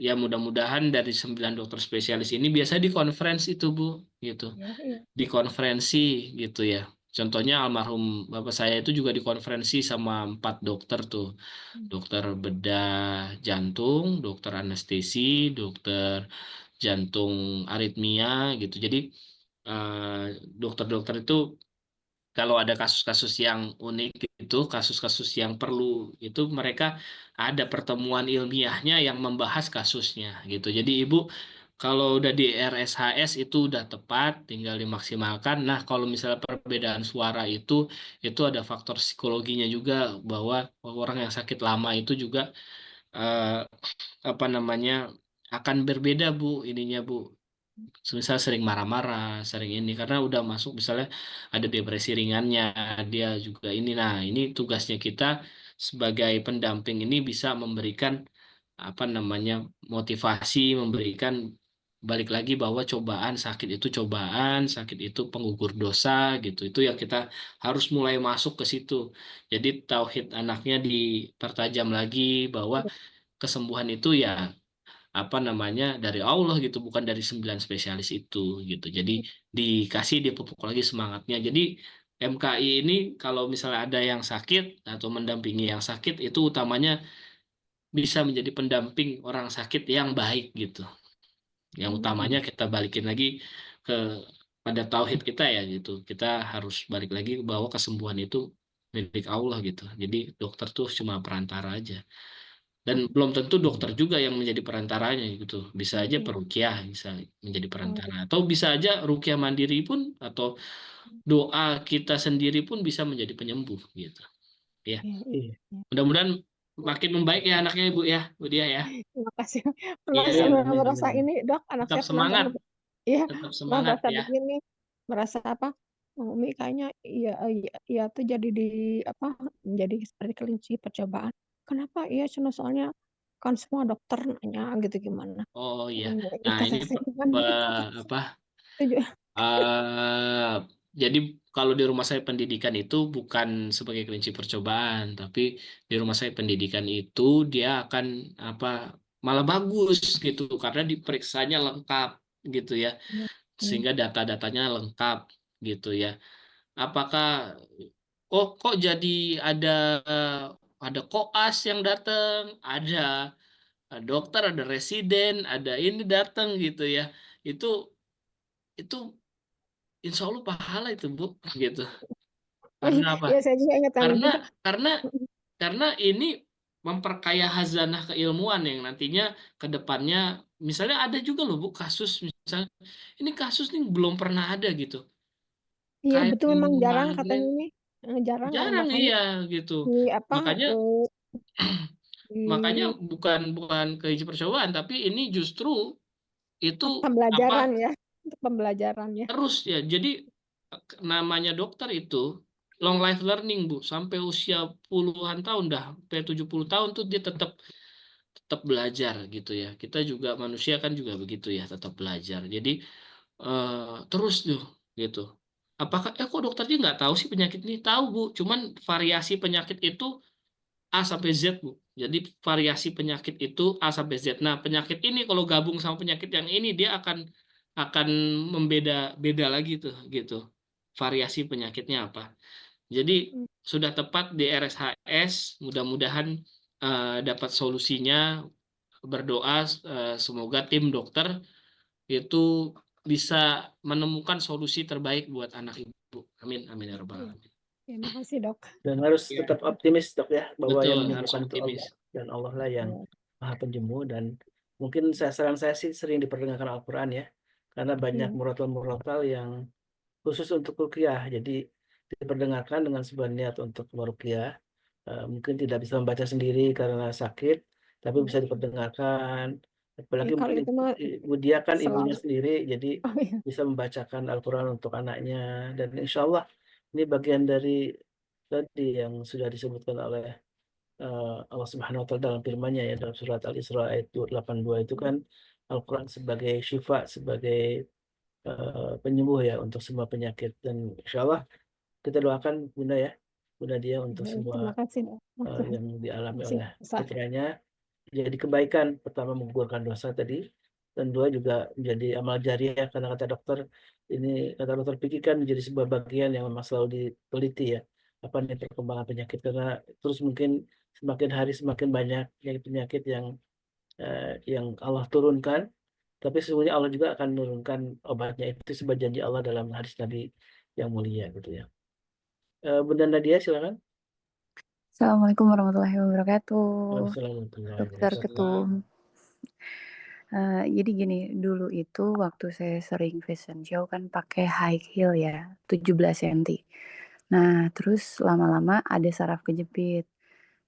ya mudah-mudahan dari 9 dokter spesialis ini biasa dikonferensi itu Bu gitu, ya, ya. di konferensi gitu ya. Contohnya almarhum bapak saya itu juga dikonferensi sama 4 dokter tuh. Dokter bedah jantung, dokter anestesi, dokter jantung aritmia gitu. Jadi dokter-dokter itu kalau ada kasus-kasus yang unik itu, kasus-kasus yang perlu itu mereka ada pertemuan ilmiahnya yang membahas kasusnya gitu. Jadi Ibu kalau udah di RSHS itu udah tepat, tinggal dimaksimalkan. Nah, kalau misalnya perbedaan suara itu ada faktor psikologinya juga bahwa orang yang sakit lama itu juga eh, apa namanya akan berbeda Bu ininya Bu. Misal sering marah-marah, sering ini karena udah masuk misalnya ada depresi ringannya, dia juga ini. Nah, ini tugasnya kita sebagai pendamping ini bisa memberikan apa namanya motivasi, memberikan balik lagi bahwa cobaan, sakit itu penggugur dosa gitu. Itu yang kita harus mulai masuk ke situ. Jadi tauhid anaknya dipertajam lagi bahwa kesembuhan itu ya apa namanya dari Allah gitu, bukan dari 9 spesialis itu gitu. Jadi dikasih dia pupuk lagi semangatnya. Jadi MKI ini kalau misalnya ada yang sakit atau mendampingi yang sakit itu utamanya bisa menjadi pendamping orang sakit yang baik gitu. Yang utamanya kita balikin lagi ke pada tauhid kita ya gitu. Kita harus balik lagi bahwa kesembuhan itu milik Allah gitu. Jadi dokter tuh cuma perantara aja. Dan belum tentu dokter juga yang menjadi perantaranya gitu. Bisa aja Iya. peruqyah bisa menjadi Oh, perantara. Atau bisa aja ruqyah mandiri pun atau doa kita sendiri pun bisa menjadi penyembuh gitu. Ya. iya, Iya. iya. Mudah-mudahan makin membaik ya anaknya Ibu ya, Bu Dia ya. Terima kasih. Pernah Iya, Amin, amin, merasa amin. ini, Dok, anak tetap saya pernah semangat, iya, tetap pernah semangat merasa ya. begini, merasa apa? Umi kayaknya iya tuh jadi di apa? Jadi seperti kelinci percobaan. Kenapa? Iya, soalnya kan semua dokter nanya gitu gimana. Oh iya. Nah, Kata ini saya gimana? apa Itu juga. eh jadi kalau di rumah saya pendidikan itu bukan sebagai kelinci percobaan, tapi di rumah saya pendidikan itu dia akan apa malah bagus gitu karena diperiksanya lengkap gitu ya, Iya, iya, sehingga data-datanya lengkap gitu ya. Apakah kok jadi ada ada koas yang datang, ada dokter, ada residen, ada ini datang gitu ya. Itu itu insya Allah pahala itu Bu gitu. oh Karena apa? iya, saya juga ingat yang Karena begitu. karena karena ini memperkaya khazanah keilmuan yang nantinya ke depannya misalnya ada juga loh Bu kasus misalnya ini kasus nih belum pernah ada gitu. Iya, Kayak betul, memang jarang kemarin katanya ini. Jarang, jarang makanya iya gitu. di apa Makanya makanya di bukan bukan kelinci percobaan tapi ini justru itu apa pembelajaran ya, untuk pembelajaran ya. terus ya. Jadi namanya dokter itu long life learning Bu, sampai usia puluhan tahun dah, sampai 70 tahun tuh dia tetap tetap belajar gitu ya. Kita juga manusia kan juga begitu ya, tetap belajar. Jadi terus tuh gitu. Apakah kok dokternya nggak tahu sih penyakit ini? Tahu Bu, cuman variasi penyakit itu A sampai Z Bu. Jadi variasi penyakit itu A sampai Z. Nah, penyakit ini kalau gabung sama penyakit yang ini dia akan membeda-beda lagi tuh gitu. Variasi penyakitnya apa. Jadi sudah tepat di RSHS, mudah-mudahan dapat solusinya. Berdoa semoga tim dokter itu bisa menemukan solusi terbaik buat anak Ibu. Amin, amin ya rabbal Iya, alamin. terima kasih dok. Dan harus Ya, tetap optimis dok ya, bahwa betul yang harus menyembuhkan itu optimis. Allah, dan Allah lah yang Iya, maha penyembuh. Dan mungkin saran saya sih sering diperdengarkan Al-Quran ya, karena banyak Iya. murotal-murotal yang khusus untuk ruqyah. Jadi diperdengarkan dengan sebuah niat untuk meruqyah. Mungkin tidak bisa membaca sendiri karena sakit, tapi bisa diperdengarkan. Ya Apalagi kalau mungkin itu mah ibu dia kan ibunya selalu. sendiri, jadi Oh iya. bisa membacakan Al-Quran untuk anaknya. Dan insya Allah ini bagian dari tadi yang sudah disebutkan oleh Allah Subhanahu wa taala dalam firman-Nya ya dalam surat Al-Isra ayat 82 itu kan Al-Quran sebagai syifa, sebagai penyembuh ya untuk semua penyakit. Dan insya Allah kita doakan Bunda ya, Bunda dia untuk Ya, semua terima kasih dok. yang dialami Masih oleh susah. putranya jadi kebaikan. Pertama menggugurkan dosa tadi, dan dua juga menjadi amal jariah karena kata dokter ini, kata dokter Piki kan menjadi sebuah bagian yang memang selalu diteliti ya, apa nih perkembangan penyakit, karena terus mungkin semakin hari semakin banyak penyakit yang Allah turunkan, tapi sesungguhnya Allah juga akan menurunkan obatnya, itu sebuah janji Allah dalam hadis Nabi yang mulia gitu ya. Bunda Nadia silakan. Assalamualaikum warahmatullahi wabarakatuh, Wassalamualaikum warahmatullahi Dokter wabarakatuh. Ketum. Jadi gini, dulu itu waktu saya sering fashion show kan pakai high heel ya, 17 cm. Nah, terus lama-lama ada saraf kejepit,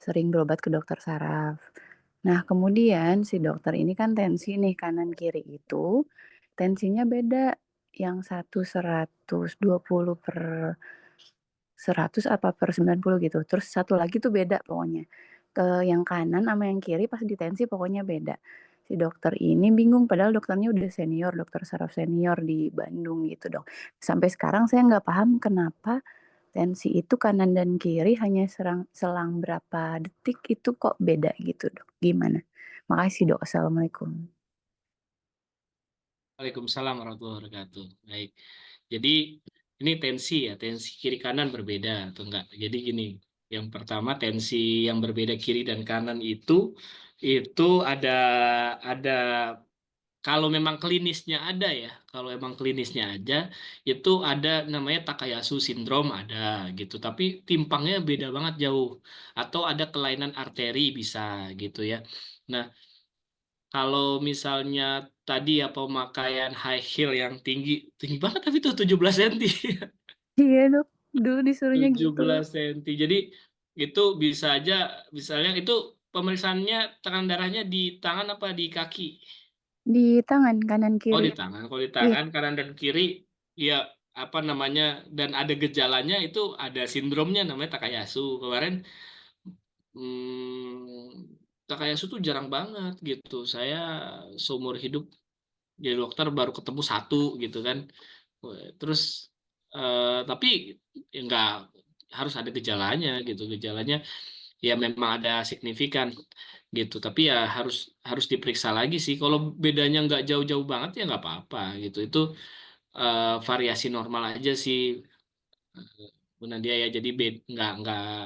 sering berobat ke dokter saraf. Nah, kemudian si dokter ini kan tensi nih kanan kiri itu, tensinya beda. Yang satu 120 per 100 apa per 90 gitu. Terus satu lagi tuh beda pokoknya. Yang kanan sama yang kiri pas ditensi pokoknya beda. Si dokter ini bingung padahal dokternya udah senior, dokter saraf senior di Bandung gitu dong. Sampai sekarang saya nggak paham kenapa tensi itu kanan dan kiri hanya selang berapa detik itu kok beda gitu dok. Gimana? Makasih dok. Assalamualaikum. Waalaikumsalam warahmatullahi wabarakatuh. Baik. Jadi ini tensi ya, tensi kiri kanan berbeda atau enggak? Jadi gini, yang pertama tensi yang berbeda kiri dan kanan itu ada kalau memang klinisnya ada ya, kalau emang klinisnya aja itu ada namanya Takayasu sindrom ada gitu, tapi timpangnya beda banget jauh, atau ada kelainan arteri bisa gitu ya. Nah, kalau misalnya tadi ya pemakaian high heel yang tinggi, tinggi banget tapi tuh 17 cm. Iya dok, dulu disuruhnya gitu. 17 cm. Jadi itu bisa aja misalnya itu pemeriksaannya tekanan darahnya di tangan apa di kaki? Di tangan kanan Oh, kiri. di tangan. Kalau di Iya. tangan kanan dan kiri ya apa namanya dan ada gejalanya itu ada sindromnya namanya Takayasu. Kemarin Takayasu tuh jarang banget gitu. Saya seumur hidup jadi dokter baru ketemu satu gitu kan. Terus tapi ya nggak harus ada gejalanya gitu. Gejalanya ya memang ada signifikan gitu. Tapi ya harus harus diperiksa lagi sih. Kalau bedanya nggak jauh-jauh banget ya nggak apa-apa gitu. Itu variasi normal aja sih. Bu Nadia ya, jadi nggak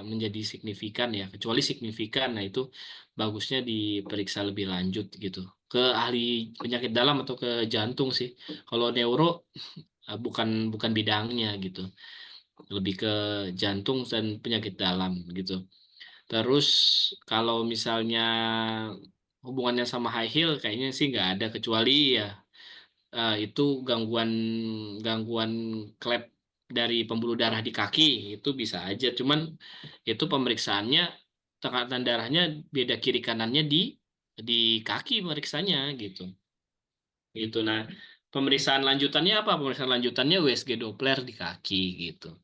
menjadi signifikan ya, kecuali signifikan. Nah itu bagusnya diperiksa lebih lanjut gitu ke ahli penyakit dalam atau ke jantung sih. Kalau neuro bukan bukan bidangnya gitu, lebih ke jantung dan penyakit dalam gitu. Terus kalau misalnya hubungannya sama high heel kayaknya sih nggak ada, kecuali ya itu gangguan gangguan klep dari pembuluh darah di kaki itu bisa aja. Cuman itu pemeriksaannya tekanan darahnya beda kiri kanannya di kaki pemeriksanya gitu. Gitu. Nah, pemeriksaan lanjutannya apa? Pemeriksaan lanjutannya USG Doppler di kaki gitu.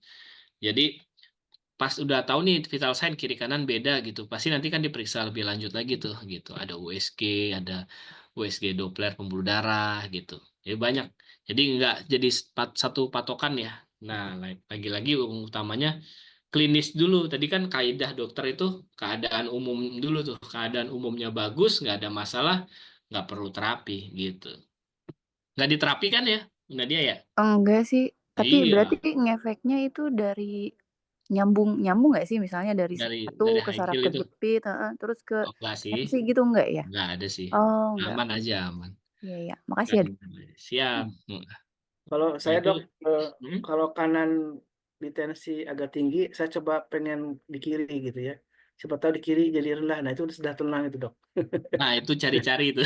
Jadi pas udah tahu nih vital sign kiri kanan beda gitu, pasti nanti kan diperiksa lebih lanjut lagi tuh gitu. Ada USG, ada USG Doppler pembuluh darah gitu. Jadi banyak. Jadi nggak jadi satu patokan ya. Nah, lagi-lagi utamanya klinis dulu. Tadi kan kaidah dokter itu keadaan umum dulu tuh. Keadaan umumnya bagus, nggak ada masalah, nggak perlu terapi gitu. Nggak diterapi kan ya, Nadia ya? Enggak sih, tapi berarti Iya, ngefeknya itu dari nyambung nyambung nggak sih? Misalnya dari satu dari ke high saraf heel itu. kejepit, heeh, terus ke Oh, enggak sih. tensi gitu enggak ya? Nggak ada sih. Oh enggak, Aman aja, aman. iya iya. Makasih Nggak ya Dok. ada. Siap. Kalau Nah saya itu, dok, hmm? kalau kanan di tensi agak tinggi, saya coba pengen di kiri gitu ya. siapa tahu di kiri jadi rendah. Nah, itu sudah tenang itu, Dok. Nah, itu cari-cari itu.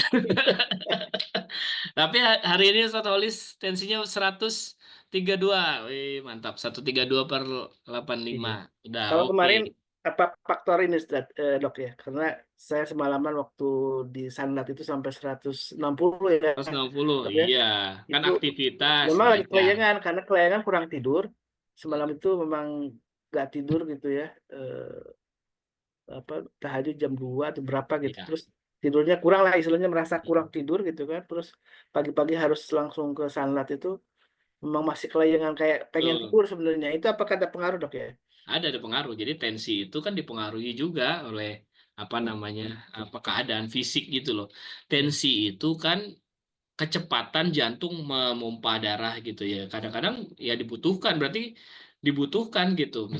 Tapi hari ini Ustaz Holis tensinya 132. Wih, mantap. 132/85. Iya. Udah Kalau oke. kemarin apa faktor ini, Dok ya? Karena saya semalaman waktu di Sanlat itu sampai 160 ya, 160. Dok ya. Iya, kan Itu aktivitas memang lagi wajar. kelayangan, karena kelayangan kurang tidur. Semalam itu memang nggak tidur gitu ya. Apa tahajud jam 2 atau berapa gitu. Iya, Terus tidurnya kurang lah, istilahnya merasa kurang tidur gitu kan. Terus pagi-pagi harus langsung ke Sanlat itu memang masih kelayangan kayak pengen betul. tidur sebenarnya. Itu apa kata pengaruh, Dok ya? Ada pengaruh. Jadi tensi itu kan dipengaruhi juga oleh apa namanya, apa keadaan fisik gitu loh. Iya. Tensi itu kan kecepatan jantung memompa darah gitu ya. Kadang-kadang ya dibutuhkan, berarti dibutuhkan gitu.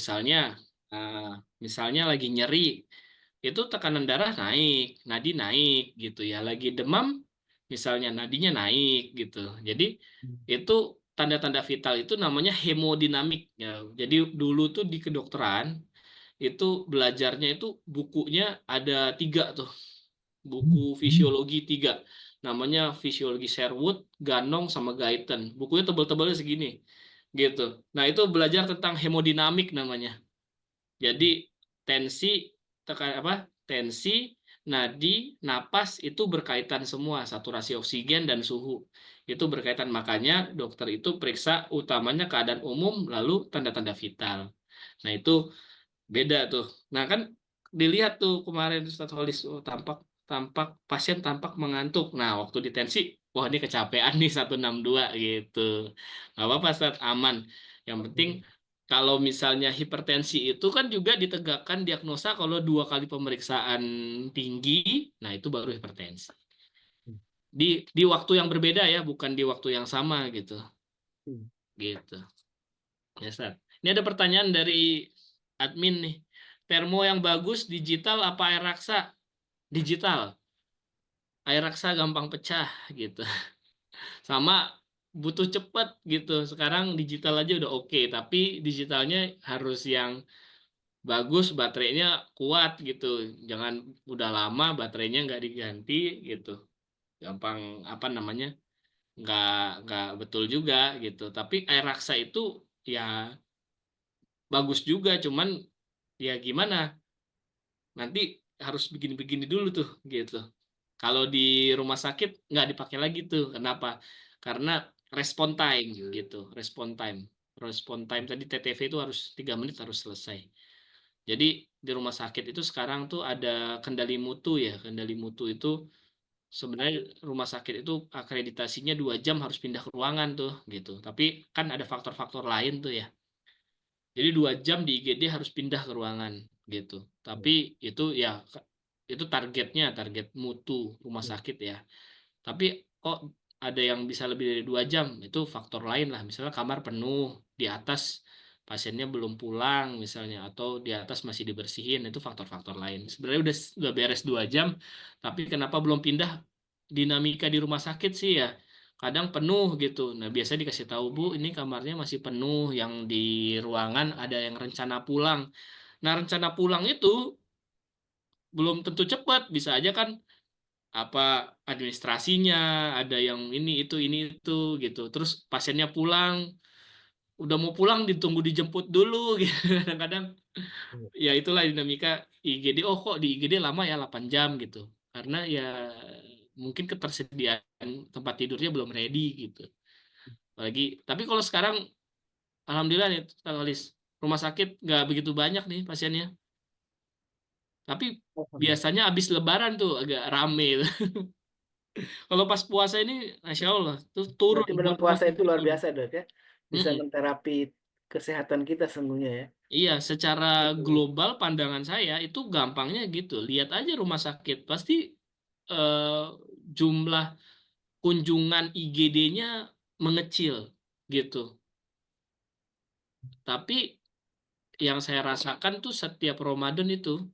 Eh, misalnya lagi nyeri, itu tekanan darah naik, nadi naik gitu ya. Lagi demam, misalnya nadinya naik gitu. Jadi itu tanda-tanda vital itu namanya hemodinamik ya. Jadi dulu tuh di kedokteran itu belajarnya itu bukunya ada 3 tuh, buku fisiologi 3, namanya fisiologi Sherwood, Ganong sama Guyton. Bukunya tebal-tebalnya segini gitu. Nah, itu belajar tentang hemodinamik namanya. Jadi tensi, tekan apa, tensi, nadi, napas itu berkaitan semua, saturasi oksigen dan suhu itu berkaitan. Makanya dokter itu periksa utamanya keadaan umum lalu tanda-tanda vital. Nah, itu beda tuh. Nah, kan dilihat tuh kemarin Ustaz Holis, oh, tampak tampak pasien tampak mengantuk. Nah, waktu ditensi, wah ini kecapean nih 162 gitu. Nggak apa-apa Ustaz, aman. Yang penting kalau misalnya hipertensi itu kan juga ditegakkan diagnosa kalau 2 kali pemeriksaan tinggi, nah itu baru hipertensi. Di waktu yang berbeda ya, bukan di waktu yang sama gitu. Gitu. Ya, Ustaz. Ini ada pertanyaan dari admin nih. Termo yang bagus digital apa air raksa? Digital. Air raksa gampang pecah gitu. Sama butuh cepet gitu. Sekarang digital aja udah oke, tapi digitalnya harus yang bagus, baterainya kuat gitu. Jangan udah lama baterainya nggak diganti gitu. Gampang apa namanya? Nggak nggak betul juga gitu. Tapi air raksa itu ya bagus juga, cuman ya gimana? Nanti harus begini-begini dulu tuh gitu. Kalau di rumah sakit nggak dipakai lagi tuh. Kenapa? Karena respon time gitu. Respon time. Respon time tadi TTV itu harus 3 menit harus selesai. Jadi di rumah sakit itu sekarang tuh ada kendali mutu ya. Kendali mutu itu sebenarnya rumah sakit itu akreditasinya 2 jam harus pindah ke ruangan tuh gitu. Tapi kan ada faktor-faktor lain tuh ya. Jadi 2 jam di IGD harus pindah ke ruangan gitu. Tapi itu ya itu targetnya, target mutu rumah sakit ya. Tapi kok ada yang bisa lebih dari 2 jam? Itu faktor lain lah. Misalnya kamar penuh, di atas pasiennya belum pulang misalnya, atau di atas masih dibersihin, itu faktor-faktor lain. Sebenarnya udah beres 2 jam, tapi kenapa belum pindah? Dinamika di rumah sakit sih ya. Kadang penuh gitu. Nah, biasanya dikasih tahu, Bu, ini kamarnya masih penuh, yang di ruangan ada yang rencana pulang. Nah, rencana pulang itu belum tentu cepat, bisa aja kan apa administrasinya ada yang ini itu gitu. Terus pasiennya pulang, udah mau pulang ditunggu dijemput dulu gitu. Kadang-kadang ya itulah dinamika IGD. Oh, kok di IGD lama ya 8 jam gitu. Karena ya mungkin ketersediaan tempat tidurnya belum ready gitu. Apalagi tapi kalau sekarang alhamdulillah nih Kak Walis, rumah sakit nggak begitu banyak nih pasiennya. Tapi biasanya habis lebaran tuh agak rame. Kalau pas puasa ini, Masya Allah, tuh turun Berarti bulan jumlah puasa itu luar turun. biasa, Dok ya. Bisa Mm-mm. menterapi kesehatan kita sesungguhnya ya. Iya, secara Betul. global pandangan saya itu gampangnya gitu. Lihat aja rumah sakit, pasti eh, jumlah kunjungan IGD-nya mengecil gitu. Tapi yang saya rasakan tuh setiap Ramadan itu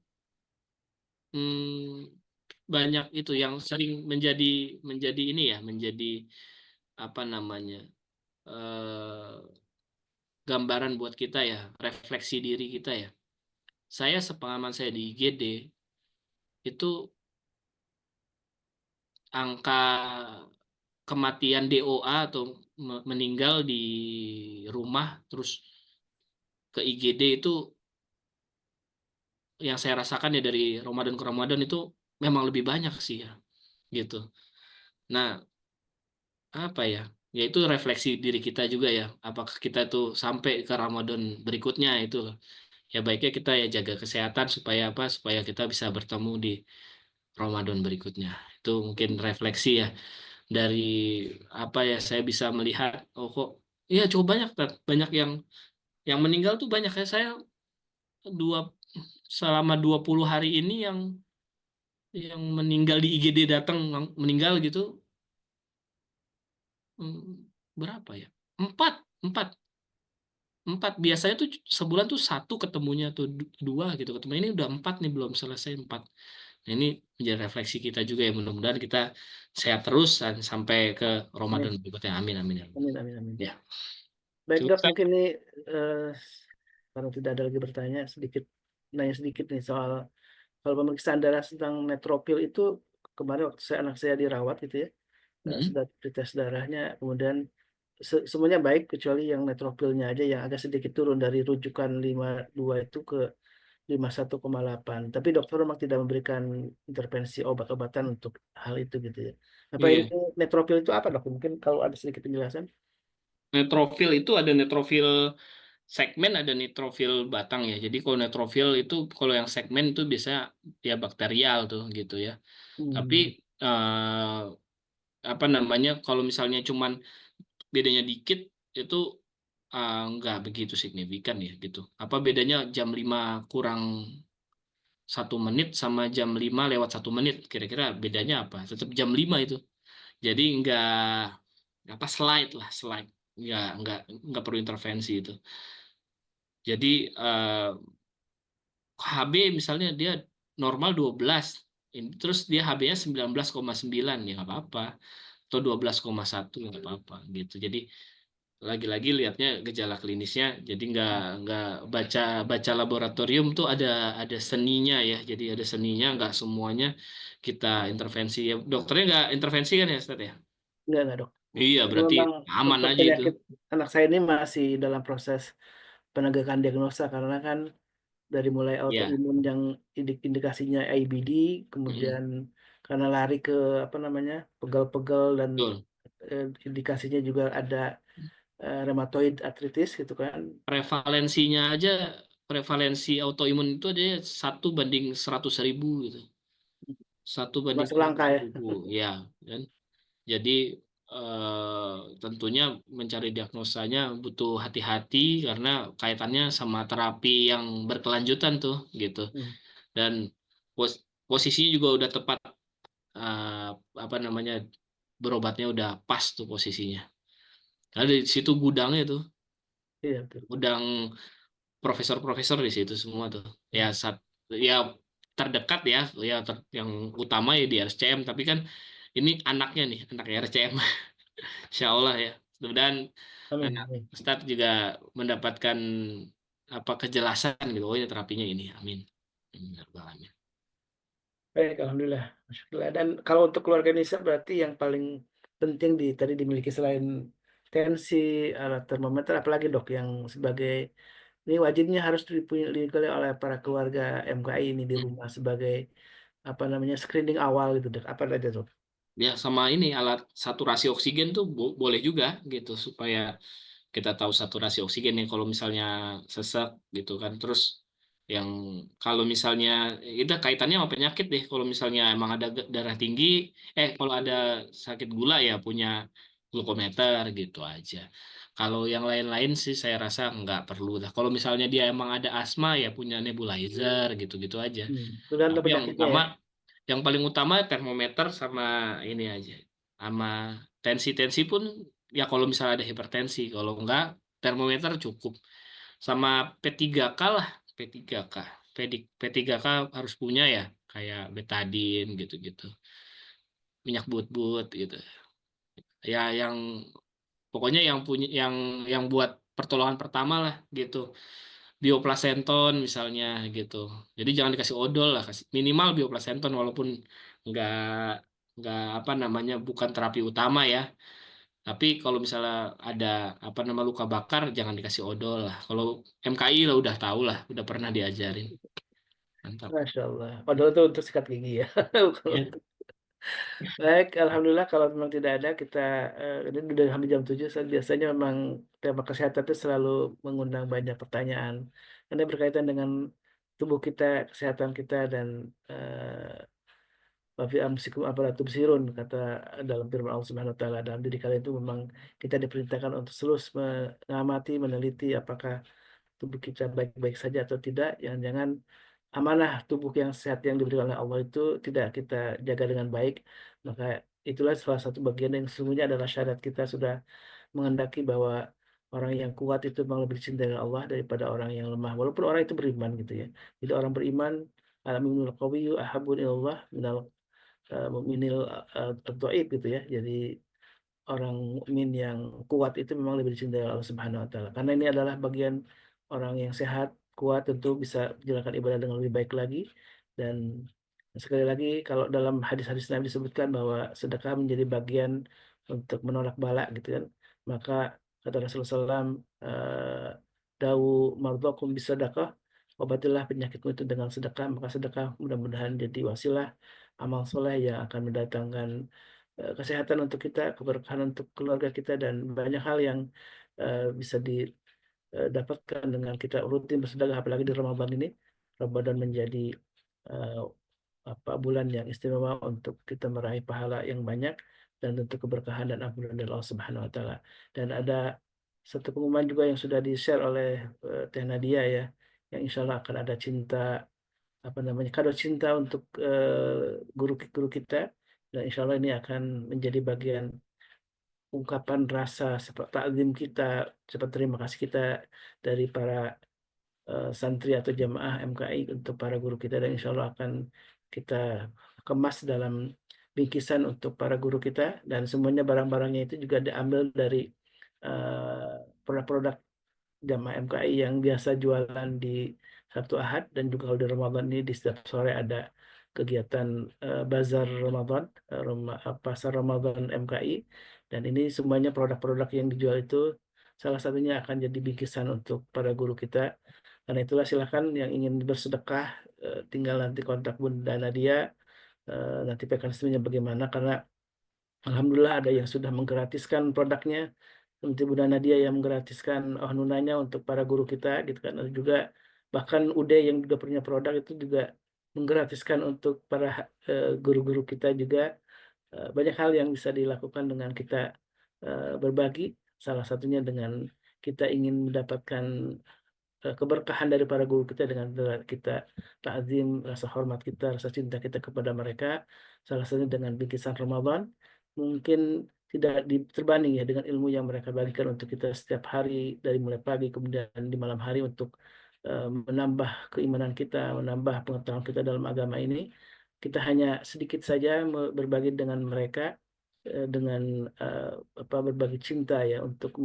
banyak itu yang sering menjadi menjadi ini ya, menjadi apa namanya? eh, gambaran buat kita ya, refleksi diri kita ya. saya sepengalaman saya di IGD itu angka kematian DOA atau meninggal di rumah terus ke IGD itu yang saya rasakan ya dari Ramadan ke Ramadan itu memang lebih banyak sih ya gitu. Nah, apa ya? Ya itu refleksi diri kita juga ya. Apakah kita tuh sampai ke Ramadan berikutnya itu loh. Ya baiknya kita ya jaga kesehatan supaya apa? Supaya kita bisa bertemu di Ramadan berikutnya. Itu mungkin refleksi ya dari apa ya saya bisa melihat oh kok iya cukup banyak Tat. Banyak yang meninggal tuh banyak ya saya dua selama 20 hari ini yang meninggal di IGD datang meninggal gitu berapa ya? Empat, empat, empat. Biasanya tuh sebulan tuh satu ketemunya tuh dua gitu ketemu. Ini udah empat nih belum selesai empat. Nah, ini menjadi refleksi kita juga ya mudah-mudahan kita sehat terus dan sampai ke Ramadan Amin. berikutnya. Amin amin ya. Amin, amin, amin. Ya. Baik Cukup, dok, Ustaz. mungkin ini eh, kalau tidak ada lagi bertanya sedikit, nanya sedikit nih soal kalau pemeriksaan darah tentang neutropil itu kemarin waktu anak saya dirawat gitu ya, Mm-mm. sudah dites darahnya, kemudian semuanya baik kecuali yang neutropilnya aja yang agak sedikit turun dari rujukan 52 itu ke 51,8. Tapi dokter memang tidak memberikan intervensi obat-obatan untuk hal itu gitu ya. Apa ini Iya. neutropil itu apa dok? Mungkin kalau ada sedikit penjelasan. Neutrofil itu ada neutrofil segmen ada neutrofil batang ya. Jadi kalau neutrofil itu kalau yang segmen itu biasa ya bakterial tuh gitu ya. Tapi Hmm. apa namanya kalau misalnya cuman bedanya dikit itu nggak begitu signifikan ya gitu. Apa bedanya jam 5 kurang 1 menit sama jam 5 lewat 1 menit? Kira-kira bedanya apa? Tetap jam 5 itu. Jadi nggak apa slide lah slide. Nggak perlu intervensi itu. Jadi HB misalnya dia normal 12. Terus dia HB-nya 19,9 ya nggak apa-apa. Atau 12,1 ya nggak apa-apa gitu. Jadi lagi-lagi lihatnya gejala klinisnya jadi nggak baca baca laboratorium tuh ada seninya ya jadi ada seninya nggak semuanya kita intervensi ya dokternya nggak intervensi kan ya Ustaz ya Enggak dok. iya Ini berarti memang aman untuk aja itu penyakit anak saya ini masih dalam proses penegakan diagnosa karena kan dari mulai ya autoimun yang indikasinya IBD, mm, kemudian karena lari ke apa namanya pegal-pegal dan betul indikasinya juga ada rheumatoid arthritis gitu kan. prevalensinya aja prevalensi autoimun itu ada 1 banding 100.000 gitu 1 banding Masih langka seratus ya. ribu ya kan jadi tentunya mencari diagnosanya butuh hati-hati karena kaitannya sama terapi yang berkelanjutan tuh gitu. Hmm. Dan posisinya juga udah tepat eh, apa namanya berobatnya udah pas tuh posisinya. Karena di situ gudangnya tuh, Iya betul. gudang profesor-profesor di situ semua tuh. Ya ya terdekat ya, ya yang utama ya di RSCM tapi kan ini anaknya nih, anaknya RSCM. Insya Allah ya. Mudah-mudahan Amin. Amin. Ustadz juga mendapatkan apa kejelasan gitu. Oh ini terapinya ini. Amin. Amin. Ya Rabbal alamin. Baik, alhamdulillah. Alhamdulillah. Dan kalau untuk keluarga Nisa berarti yang paling penting tadi dimiliki selain tensi, alat termometer, apalagi dok yang sebagai ini wajibnya harus dimiliki oleh para keluarga MKI ini di rumah sebagai apa namanya screening awal gitu dok. Apa aja dok? Ya sama ini alat saturasi oksigen tuh boleh juga gitu supaya kita tahu saturasi oksigen nih kalau misalnya sesak gitu kan. Terus yang kalau misalnya itu kaitannya sama penyakit deh. Kalau misalnya emang ada darah tinggi, kalau ada sakit gula ya punya glukometer gitu aja. Kalau yang lain-lain sih saya rasa nggak perlu lah. Kalau misalnya dia emang ada asma ya punya nebulizer gitu-gitu aja. Tergantung Tapi penyakitnya ya. yang paling utama termometer sama ini aja. Sama tensi-tensi pun ya kalau misalnya ada hipertensi, kalau enggak termometer cukup. Sama P3K lah, P3K. P3K harus punya ya, kayak betadine gitu-gitu. Minyak but-but gitu. Ya pokoknya yang punya yang buat pertolongan pertama lah gitu. bioplasenton misalnya gitu. Jadi jangan dikasih odol lah, kasih minimal bioplasenton walaupun nggak nggak apa namanya bukan terapi utama ya. Tapi kalau misalnya ada apa nama luka bakar jangan dikasih odol lah. Kalau MKI lah udah tahu lah, udah pernah diajarin. Mantap. Masya Allah. Padahal itu untuk sikat gigi ya. Bukan Ya. untuk- Baik, Alhamdulillah kalau memang tidak ada kita ini udah hampir jam 7. Biasanya memang tema kesehatan itu selalu mengundang banyak pertanyaan. Karena berkaitan dengan tubuh kita, kesehatan kita dan Wafi amsikum apalah tubsirun kata dalam firman Allah Subhanahu wa taala dalam diri kalian itu memang kita diperintahkan untuk terus mengamati, meneliti apakah tubuh kita baik-baik saja atau tidak. Jangan-jangan amanah tubuh yang sehat yang diberikan oleh Allah itu tidak kita jaga dengan baik. Maka itulah salah satu bagian yang sesungguhnya adalah syariat kita sudah menghendaki bahwa orang yang kuat itu memang lebih dicintai oleh Allah daripada orang yang lemah. Walaupun orang itu beriman gitu ya. Jadi orang beriman al-mu'minul qawiyyu ahabbun ilallah minal mu'minil dhaif gitu ya. Jadi orang mukmin yang kuat itu memang lebih dicintai oleh Allah Subhanahu wa taala. Karena ini adalah bagian orang yang sehat, kuat tentu bisa menjalankan ibadah dengan lebih baik lagi dan sekali lagi kalau dalam hadis-hadis Nabi disebutkan bahwa sedekah menjadi bagian untuk menolak bala gitu kan. Maka kata Rasulullah SAW, dawu mardhakum bisadaqah, obatilah penyakitmu itu dengan sedekah, maka sedekah mudah-mudahan jadi wasilah amal soleh yang akan mendatangkan kesehatan untuk kita, keberkahan untuk keluarga kita, dan banyak hal yang bisa didapatkan dengan kita rutin bersedekah, apalagi di Ramadan ini. Ramadan menjadi eh, bulan yang istimewa untuk kita meraih pahala yang banyak dan tentu keberkahan dan ampunan dari Allah Subhanahu wa taala. Dan ada satu pengumuman juga yang sudah di-share oleh Teh Nadia ya, yang insya Allah akan ada cinta kado cinta untuk guru-guru kita, dan insya Allah ini akan menjadi bagian ungkapan rasa seperti takzim kita, seperti terima kasih kita dari para santri atau jamaah MKI untuk para guru kita, dan insya Allah akan kita kemas dalam bingkisan untuk para guru kita, dan semuanya barang-barangnya itu juga diambil dari produk-produk jamaah MKI yang biasa jualan di Sabtu Ahad, dan juga kalau di Ramadan ini di setiap sore ada kegiatan bazar Ramadan, pasar Ramadan MKI, dan ini semuanya produk-produk yang dijual itu salah satunya akan jadi bingkisan untuk para guru kita. Karena itulah silakan yang ingin bersedekah tinggal nanti kontak Bunda Nadia, nanti mekanismenya bagaimana, karena Alhamdulillah ada yang sudah menggratiskan produknya, seperti Bunda Nadia yang menggratiskan nunanya untuk para guru kita gitu kan. Ada juga bahkan UD yang juga punya produk itu juga menggratiskan untuk para guru-guru kita juga. Banyak hal yang bisa dilakukan dengan kita berbagi, salah satunya dengan kita ingin mendapatkan keberkahan dari para guru kita dengan kita takzim, rasa hormat kita, rasa cinta kita kepada mereka, salah satunya dengan bingkisan Ramadan. Mungkin tidak terbanding ya dengan ilmu yang mereka bagikan untuk kita setiap hari dari mulai pagi kemudian di malam hari untuk menambah keimanan kita, menambah pengetahuan kita dalam agama ini. Kita hanya sedikit saja berbagi dengan mereka dengan berbagi cinta ya, untuk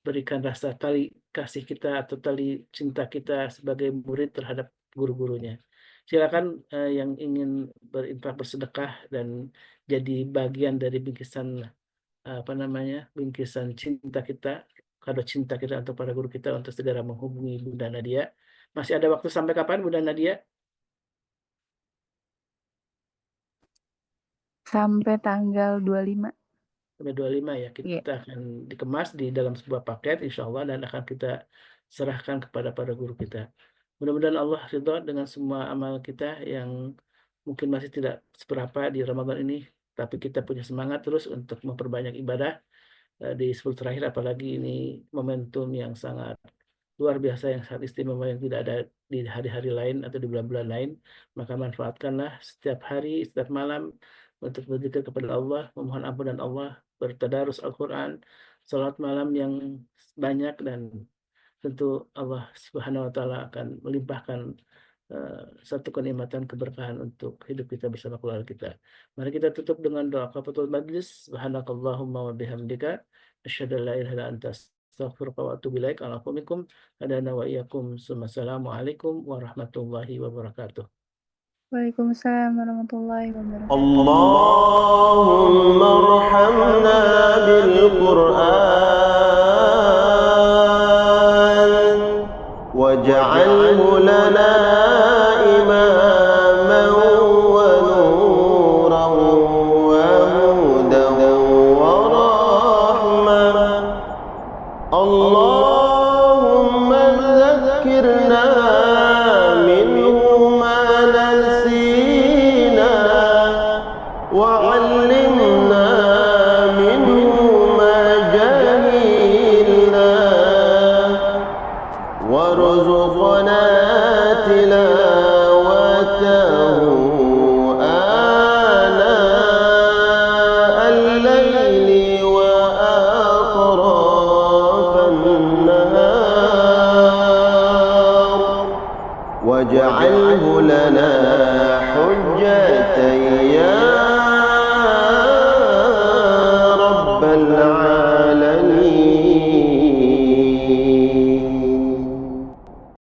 berikan rasa tali kasih kita atau tali cinta kita sebagai murid terhadap guru-gurunya. Silakan yang ingin berinfak bersedekah dan jadi bagian dari bingkisan bingkisan cinta kita, kado cinta kita untuk para guru kita, untuk segera menghubungi Bunda Nadia. Masih ada waktu sampai kapan Bunda Nadia? Sampai tanggal 25. Sampai 25 ya, Iya. kita akan dikemas di dalam sebuah paket insya Allah dan akan kita serahkan kepada para guru kita. Mudah-mudahan Allah ridho dengan semua amal kita yang mungkin masih tidak seberapa di Ramadan ini, tapi kita punya semangat terus untuk memperbanyak ibadah di 10 terakhir, apalagi ini momentum yang sangat luar biasa, yang sangat istimewa, yang tidak ada di hari-hari lain atau di bulan-bulan lain. Maka manfaatkanlah setiap hari, setiap malam untuk berzikir kepada Allah, memohon ampunan Allah, bertadarus Al-Quran, salat malam yang banyak, dan tentu Allah Subhanahu wa taala akan melimpahkan satu kenikmatan keberkahan untuk hidup kita bersama keluarga kita. Mari kita tutup dengan doa kafatul majlis. Subhanakallahumma wa bihamdika asyhadu an la ilaha illa anta astaghfiruka wa atubu ilaik. Alaikum minkum hadana wa iyyakum. Assalamualaikum warahmatullahi wabarakatuh. Waalaikumsalam warahmatullahi wabarakatuh. اللهم ارحمنا بالقرآن واجعله لنا إماما ونورا وهدى ورحمة. اللهم ذكرنا منه ما نسينا وعلمنا منه ما جهلنا وارزقنا تلاوته آناء الليل وأطراف النهار واجعله لنا